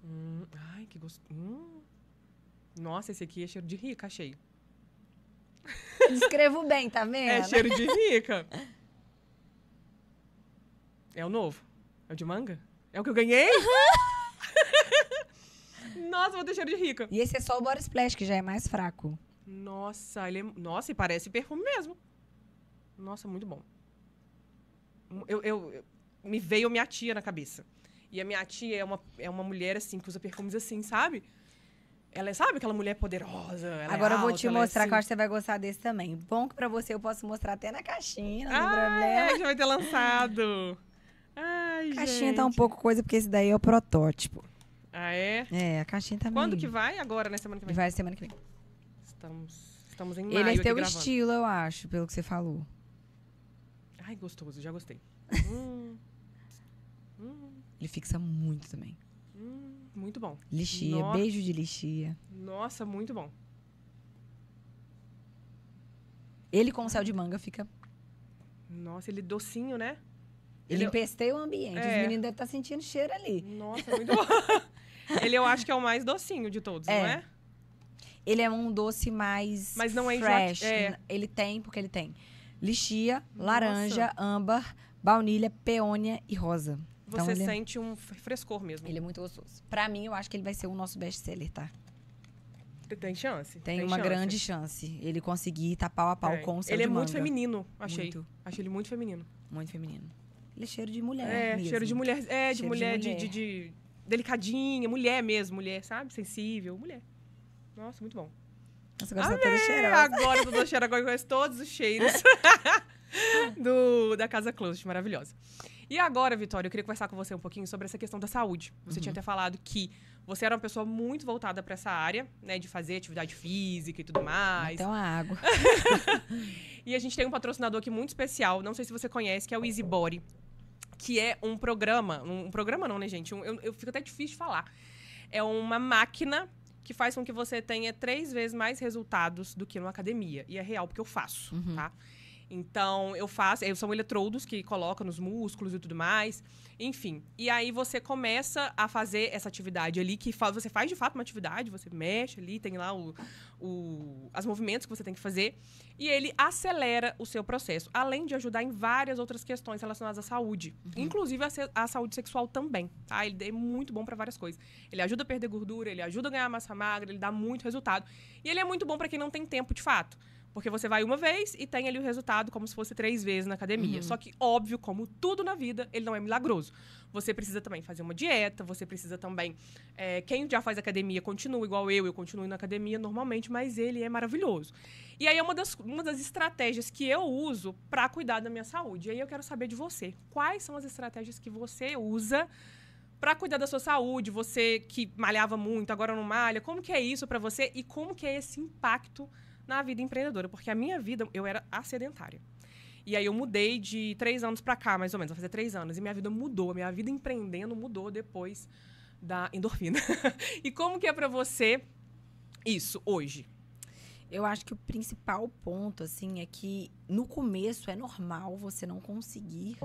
um... ai, que gosto... Nossa, esse aqui é cheiro de rica, achei. Descrevo bem, tá vendo? É cheiro de rica. É o novo? É o de manga? É o que eu ganhei? Nossa, vou ter cheiro de rica. E esse é só o Body Splash, que já é mais fraco. Nossa, Nossa, e parece perfume mesmo. Nossa, muito bom. Me veio minha tia na cabeça. E a minha tia é uma mulher, assim, que usa perfumes assim, sabe? Ela é, sabe, aquela mulher poderosa. Ela Agora é eu vou alta, te ela é mostrar, que eu assim. acho que você vai gostar desse também. Bom que pra você eu posso mostrar até na caixinha, não tem Ah, problema. já vai ter lançado. Ai, A caixinha tá um gente. pouco coisa, porque esse daí é o protótipo. Ah, é? É, a caixinha tá Quando meio... que vai? Agora, né? Semana que vem. Vai semana que vem. Estamos em maio Ele é aqui teu gravando. estilo, eu acho, pelo que você falou. Ai, gostoso, já gostei. Ele fixa muito também. Muito bom. Lixia, Nossa. beijo de lixia. Nossa, muito bom. Ele com o céu de manga fica... Nossa, ele docinho, né? Ele Ele- empesteia o ambiente. É. Os meninos devem estar sentindo cheiro ali. Nossa, muito bom. Ele eu acho que é o mais docinho de todos, É. não é? Ele é um doce mais Mas não é fresh. enjoativo. Ele tem, porque ele tem lixia, laranja, âmbar, baunilha, peônia e rosa. Então, você sente um frescor mesmo. Ele é muito gostoso. Pra mim, eu acho que ele vai ser o nosso best-seller, tá? Tem chance? Tem uma grande chance. Ele conseguir estar pau a pau com o céu Ele de é muito manga. feminino, achei. Muito. Achei ele muito feminino. Muito feminino. Ele é cheiro de mulher mesmo. Cheiro de mulher. É, de Cheiro mulher, de mulher. de delicadinha, mulher mesmo, mulher, sabe? Sensível, mulher. Nossa, muito bom. Nossa, agora você tá toda cheirosa. Agora eu tô cheirando, agora eu conheço todos os cheiros da Casa Closet, maravilhosa. E agora, Vitória, eu queria conversar com você um pouquinho sobre essa questão da saúde. Você tinha até falado que você era uma pessoa muito voltada para essa área, né, de fazer atividade física e tudo mais. Até uma água. E a gente tem um patrocinador aqui muito especial, não sei se você conhece, que é o Easy Body, que é um programa não, né, gente? Eu fico até difícil de falar. É uma máquina que faz com que você tenha 3 vezes mais resultados do que numa academia. E é real, porque eu faço, tá? Então, são eletrodos que colocam nos músculos e tudo mais. Enfim, e aí você começa a fazer essa atividade ali, que você faz de fato uma atividade, você mexe ali, tem lá os movimentos que você tem que fazer, e ele acelera o seu processo, além de ajudar em várias outras questões relacionadas à saúde, inclusive a saúde sexual também, tá? Ele é muito bom para várias coisas. Ele ajuda a perder gordura, ele ajuda a ganhar massa magra, ele dá muito resultado. E ele é muito bom para quem não tem tempo, de fato. Porque você vai uma vez e tem ali o resultado como se fosse 3 vezes na academia. Só que, óbvio, como tudo na vida, ele não é milagroso. Você precisa também fazer uma dieta, você precisa também... quem já faz academia continua igual eu continuo na academia normalmente, mas ele é maravilhoso. E aí é uma das estratégias que eu uso para cuidar da minha saúde. E aí eu quero saber de você. Quais são as estratégias que você usa para cuidar da sua saúde? Você que malhava muito, agora não malha. Como que é isso para você? E como que é esse impacto na vida empreendedora, porque a minha vida, eu era sedentária. E aí eu mudei de 3 anos pra cá, mais ou menos, vai fazer 3 anos, e minha vida mudou, minha vida empreendendo mudou depois da endorfina. E como que é pra você isso, hoje? Eu acho que o principal ponto, assim, é que no começo é normal você não conseguir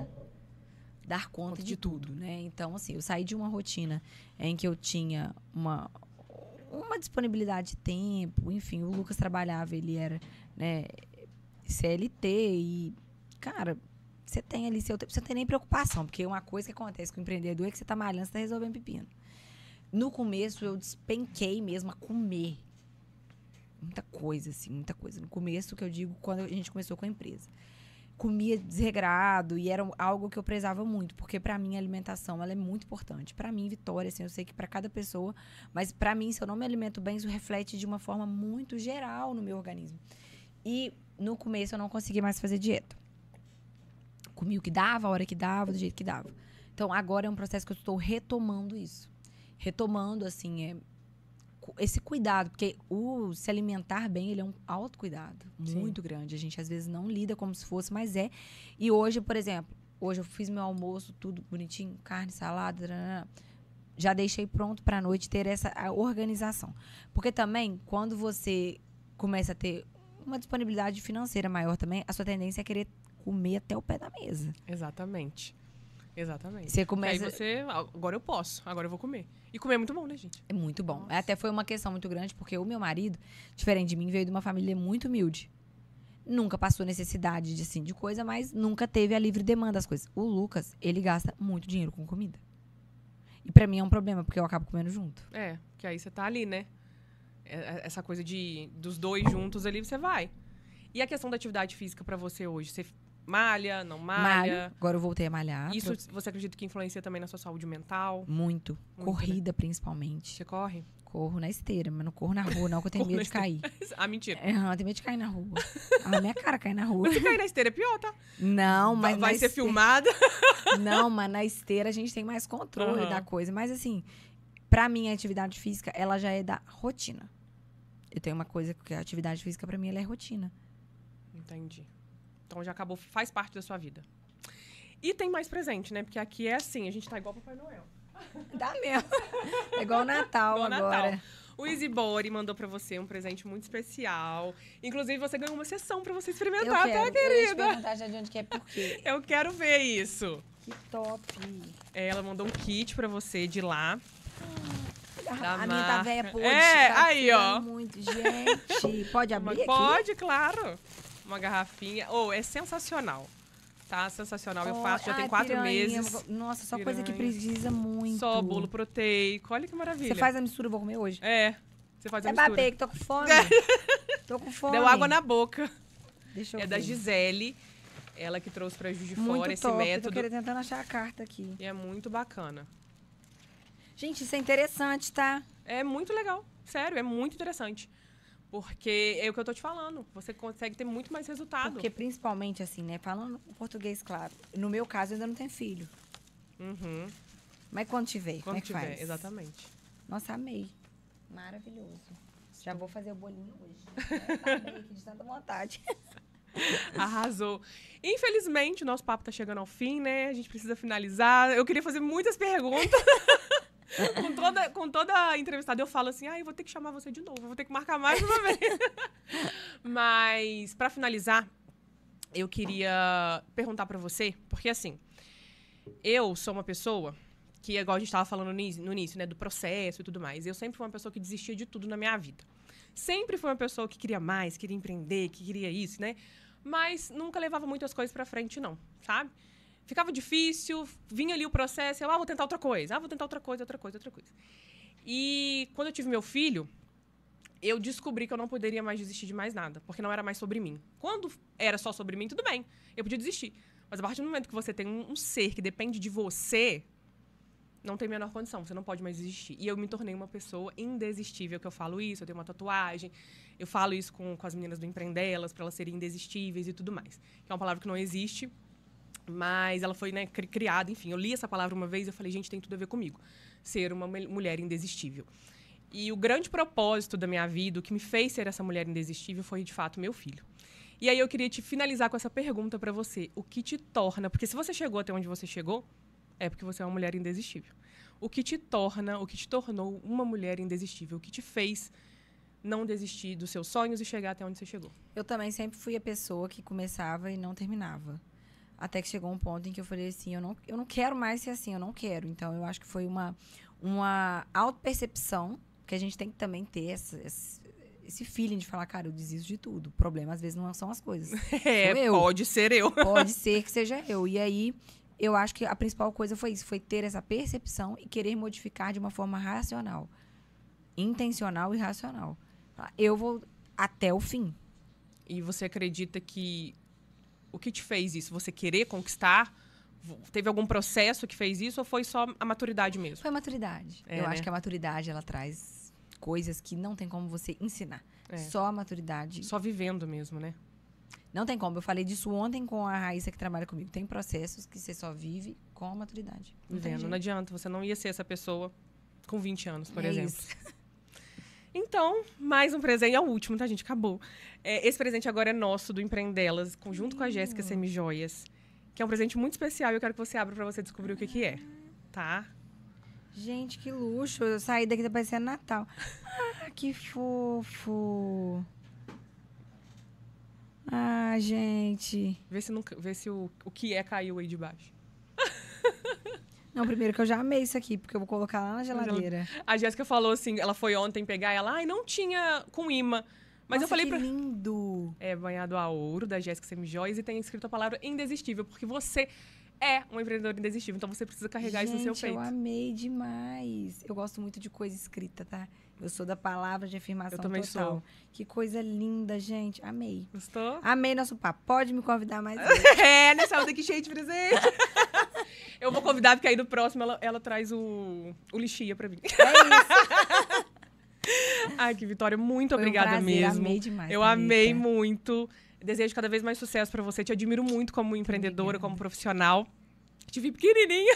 dar conta de tudo, né? Então, assim, eu saí de uma rotina em que eu tinha uma disponibilidade de tempo, enfim, o Lucas trabalhava, ele era, né, CLT e, cara, você tem ali seu tempo, você não tem nem preocupação, porque uma coisa que acontece com o empreendedor é que você tá malhando, você tá resolvendo pepino. No começo, eu despenquei mesmo a comer. Muita coisa, assim, muita coisa. No começo, que eu digo, quando a gente começou com a empresa. Comia desregrado e era algo que eu prezava muito, porque pra mim a alimentação ela é muito importante. Pra mim, Vitória, assim, eu sei que pra cada pessoa, mas pra mim, se eu não me alimento bem, isso reflete de uma forma muito geral no meu organismo. E no começo eu não conseguia mais fazer dieta. Comia o que dava, a hora que dava, do jeito que dava. Então agora é um processo que eu estou retomando isso. Retomando, assim, esse cuidado, porque o se alimentar bem, ele é um autocuidado muito grande. A gente, às vezes, não lida como se fosse, mas é. E hoje, por exemplo, hoje eu fiz meu almoço, tudo bonitinho, carne, salada, já deixei pronto para a noite ter essa organização. Porque também, quando você começa a ter uma disponibilidade financeira maior também, a sua tendência é querer comer até o pé da mesa. Exatamente. Exatamente. Você começa... Aí você, agora eu posso, agora eu vou comer. E comer é muito bom, né, gente? É muito bom. Nossa. Até foi uma questão muito grande, porque o meu marido, diferente de mim, veio de uma família muito humilde. Nunca passou necessidade de coisa, mas nunca teve a livre demanda das coisas. O Lucas, ele gasta muito dinheiro com comida. E pra mim é um problema, porque eu acabo comendo junto. É, que aí você tá ali, né? Essa coisa dos dois juntos ali, você vai. E a questão da atividade física pra você hoje? Você malha, não malha? Malho. Agora eu voltei a malhar. Isso você acredita que influencia também na sua saúde mental? Muito. Corrida, né? Principalmente. Você corre? Corro na esteira, mas não corro na rua, não, que eu tenho medo de cair. Ah, mentira. Eu tenho medo de cair na rua. A minha cara cair na rua. Se cair na esteira é pior, tá? Não, mas vai ser filmada. Não, mas na esteira a gente tem mais controle da coisa. Mas assim, pra mim a atividade física, ela já é da rotina. Eu tenho uma coisa que a atividade física pra mim ela é rotina. Entendi. Então já acabou, faz parte da sua vida. E tem mais presente, né? Porque aqui é assim, a gente tá igual o Papai Noel. Dá mesmo. É igual o Natal igual agora. Natal. O Easy Body mandou pra você um presente muito especial. Inclusive, você ganhou uma sessão pra você experimentar, tá, querida? Eu ia te perguntar já de onde que é, por quê. Eu quero ver isso. Que top. Ela mandou um kit pra você de lá. A minha tá velha, pô. Aí, ó. Muito, gente. Pode abrir aqui? Pode, claro. Uma garrafinha. É sensacional. Tá sensacional. Eu faço, já tem 4 piranha. meses. Nossa, só coisa que Piranha. precisa muito. Só bolo proteico. Olha que maravilha. Você faz a mistura, eu vou comer hoje. É. Você faz a É mistura. bater, que tô com fome. Tô com fome. Deu água na boca. Deixa eu É ver. da Gisele. Ela que trouxe pra Juiz de Muito Fora esse top. método. Tô querendo tentando achar a carta aqui. E é muito bacana. Gente, isso é interessante, tá? É muito legal. Sério, é muito interessante. Porque é o que eu tô te falando. Você consegue ter muito mais resultado. Porque principalmente assim, né? Falando o português, claro. No meu caso, eu ainda não tenho filho. Uhum. Mas quando tiver, como é que tiver, faz? exatamente. Nossa, amei. Maravilhoso. Já vou fazer o bolinho hoje. Amei aqui de tanta vontade. Arrasou. Infelizmente, o nosso papo tá chegando ao fim, né? A gente precisa finalizar. Eu queria fazer muitas perguntas. com toda entrevistada eu falo assim, eu vou ter que chamar você de novo, eu vou ter que marcar mais uma vez. Mas, pra finalizar, eu queria perguntar pra você, porque assim, eu sou uma pessoa que, igual a gente tava falando no início, né, do processo e tudo mais, eu sempre fui uma pessoa que desistia de tudo na minha vida. Sempre fui uma pessoa que queria mais, queria empreender, que queria isso, né? Mas nunca levava muitas coisas pra frente, não, sabe? Ficava difícil, vinha ali o processo, eu, vou tentar outra coisa, vou tentar outra coisa. E quando eu tive meu filho, eu descobri que eu não poderia mais desistir de mais nada, porque não era mais sobre mim. Quando era só sobre mim, tudo bem, eu podia desistir. Mas a partir do momento que você tem um ser que depende de você, não tem a menor condição, você não pode mais desistir. E eu me tornei uma pessoa indesistível, que eu falo isso, eu tenho uma tatuagem, eu falo isso com as meninas do Empreendelas, para elas serem indesistíveis e tudo mais. Que é uma palavra que não existe, mas ela foi, né, criada, enfim. Eu li essa palavra uma vez e eu falei, gente, tem tudo a ver comigo. Ser uma mulher indesistível. E o grande propósito da minha vida, o que me fez ser essa mulher indesistível, foi, de fato, meu filho. E aí eu queria te finalizar com essa pergunta para você. O que te torna... Porque se você chegou até onde você chegou, é porque você é uma mulher indesistível. O que te tornou uma mulher indesistível? O que te fez não desistir dos seus sonhos e chegar até onde você chegou? Eu também sempre fui a pessoa que começava e não terminava. Até que chegou um ponto em que eu falei assim, eu não quero mais ser assim, eu não quero. Então, eu acho que foi uma autopercepção que a gente tem que também ter esse feeling de falar, cara, eu desisto de tudo. O problema, às vezes, não são as coisas. Sou eu. Pode ser eu. Pode ser que seja eu. E aí, eu acho que a principal coisa foi isso, foi ter essa percepção e querer modificar de uma forma racional. Intencional e racional. Eu vou até o fim. E você acredita que... O que te fez isso? Você querer conquistar? Teve algum processo que fez isso ou foi só a maturidade mesmo? Foi a maturidade. Eu acho que a maturidade, ela traz coisas que não tem como você ensinar. Só a maturidade. Só vivendo mesmo, né? Não tem como. Eu falei disso ontem com a Raíssa, que trabalha comigo. Tem processos que você só vive com a maturidade. Vivendo. Não adianta. Você não ia ser essa pessoa com 20 anos, por É exemplo. isso. Então, mais um presente. É o último, tá, gente? Acabou. Esse presente agora é nosso, do Empreendelas, junto com a Jéssica Semijoias, que é um presente muito especial e eu quero que você abra pra você descobrir o que é, tá? Gente, que luxo. Eu saí daqui, tá parecendo Natal. Ah, que fofo. Ah, gente. Vê se o que caiu aí de baixo. Não, primeiro que eu já amei isso aqui, porque eu vou colocar lá na geladeira. A Jéssica falou assim, ela foi ontem pegar ela, não tinha com imã. Mas Nossa, eu falei que lindo. É banhado a ouro, da Jéssica Semijoias, e tem escrito a palavra indesistível, porque você é um empreendedor indesistível, então você precisa carregar isso no seu peito. Eu amei demais. Eu gosto muito de coisa escrita, tá? Eu sou da palavra de afirmação total. Eu também sou. Que coisa linda, gente. Amei. Gostou? Amei nosso papo. Pode me convidar mais vezes. Né? Saiu daqui cheio de presente. Eu vou convidar, porque aí no próximo ela traz o lixia pra mim. É isso. Ai, que Vitória, muito Foi obrigada prazer, mesmo. Amei demais. Eu amei muito. Desejo cada vez mais sucesso pra você. Te admiro muito como empreendedora, como profissional. Te vi pequenininha.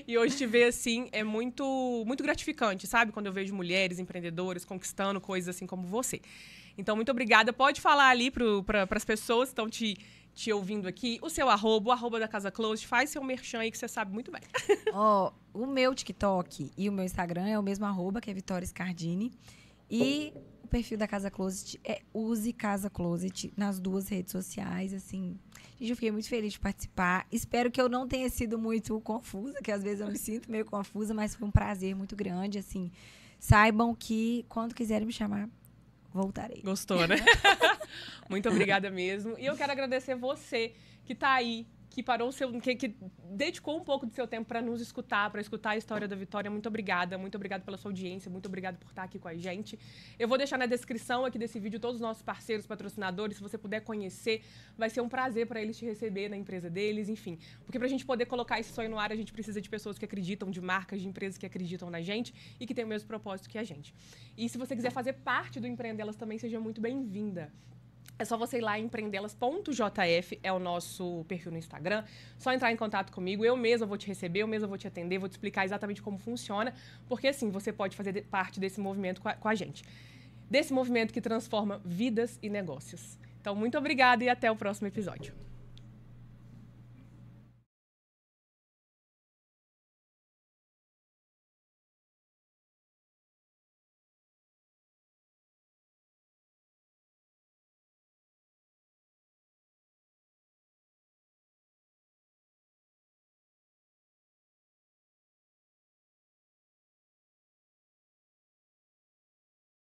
E hoje te ver assim é muito, muito gratificante, sabe? Quando eu vejo mulheres empreendedoras conquistando coisas assim como você. Então, muito obrigada. Pode falar ali para as pessoas que estão te ouvindo aqui, o seu arroba, o arroba da Casa Closet, faz seu merchan aí que você sabe muito bem. O meu TikTok e o meu Instagram é o mesmo arroba, que é Vitória Scardini. E o perfil da Casa Closet é Use Casa Closet nas duas redes sociais, assim. Gente, eu fiquei muito feliz de participar. Espero que eu não tenha sido muito confusa, que às vezes eu me sinto meio confusa, mas foi um prazer muito grande, assim. Saibam que, quando quiserem me chamar, voltarei. Gostou, né? Muito obrigada mesmo. E eu quero agradecer você que tá aí, que parou o seu, que dedicou um pouco do seu tempo para nos escutar, para escutar a história da Vitória. Muito obrigada pela sua audiência, muito obrigada por estar aqui com a gente. Eu vou deixar na descrição aqui desse vídeo todos os nossos parceiros, patrocinadores, se você puder conhecer, vai ser um prazer para eles te receber na empresa deles, enfim. Porque pra gente poder colocar esse sonho no ar, a gente precisa de pessoas que acreditam, de marcas, de empresas que acreditam na gente e que têm o mesmo propósito que a gente. E se você quiser fazer parte do Empreendelas também, seja muito bem-vinda. É só você ir lá em empreendelas.jf, é o nosso perfil no Instagram. Só entrar em contato comigo, eu mesma vou te receber, eu mesma vou te atender, vou te explicar exatamente como funciona, porque assim, você pode fazer parte desse movimento com a gente. Desse movimento que transforma vidas e negócios. Então, muito obrigada e até o próximo episódio.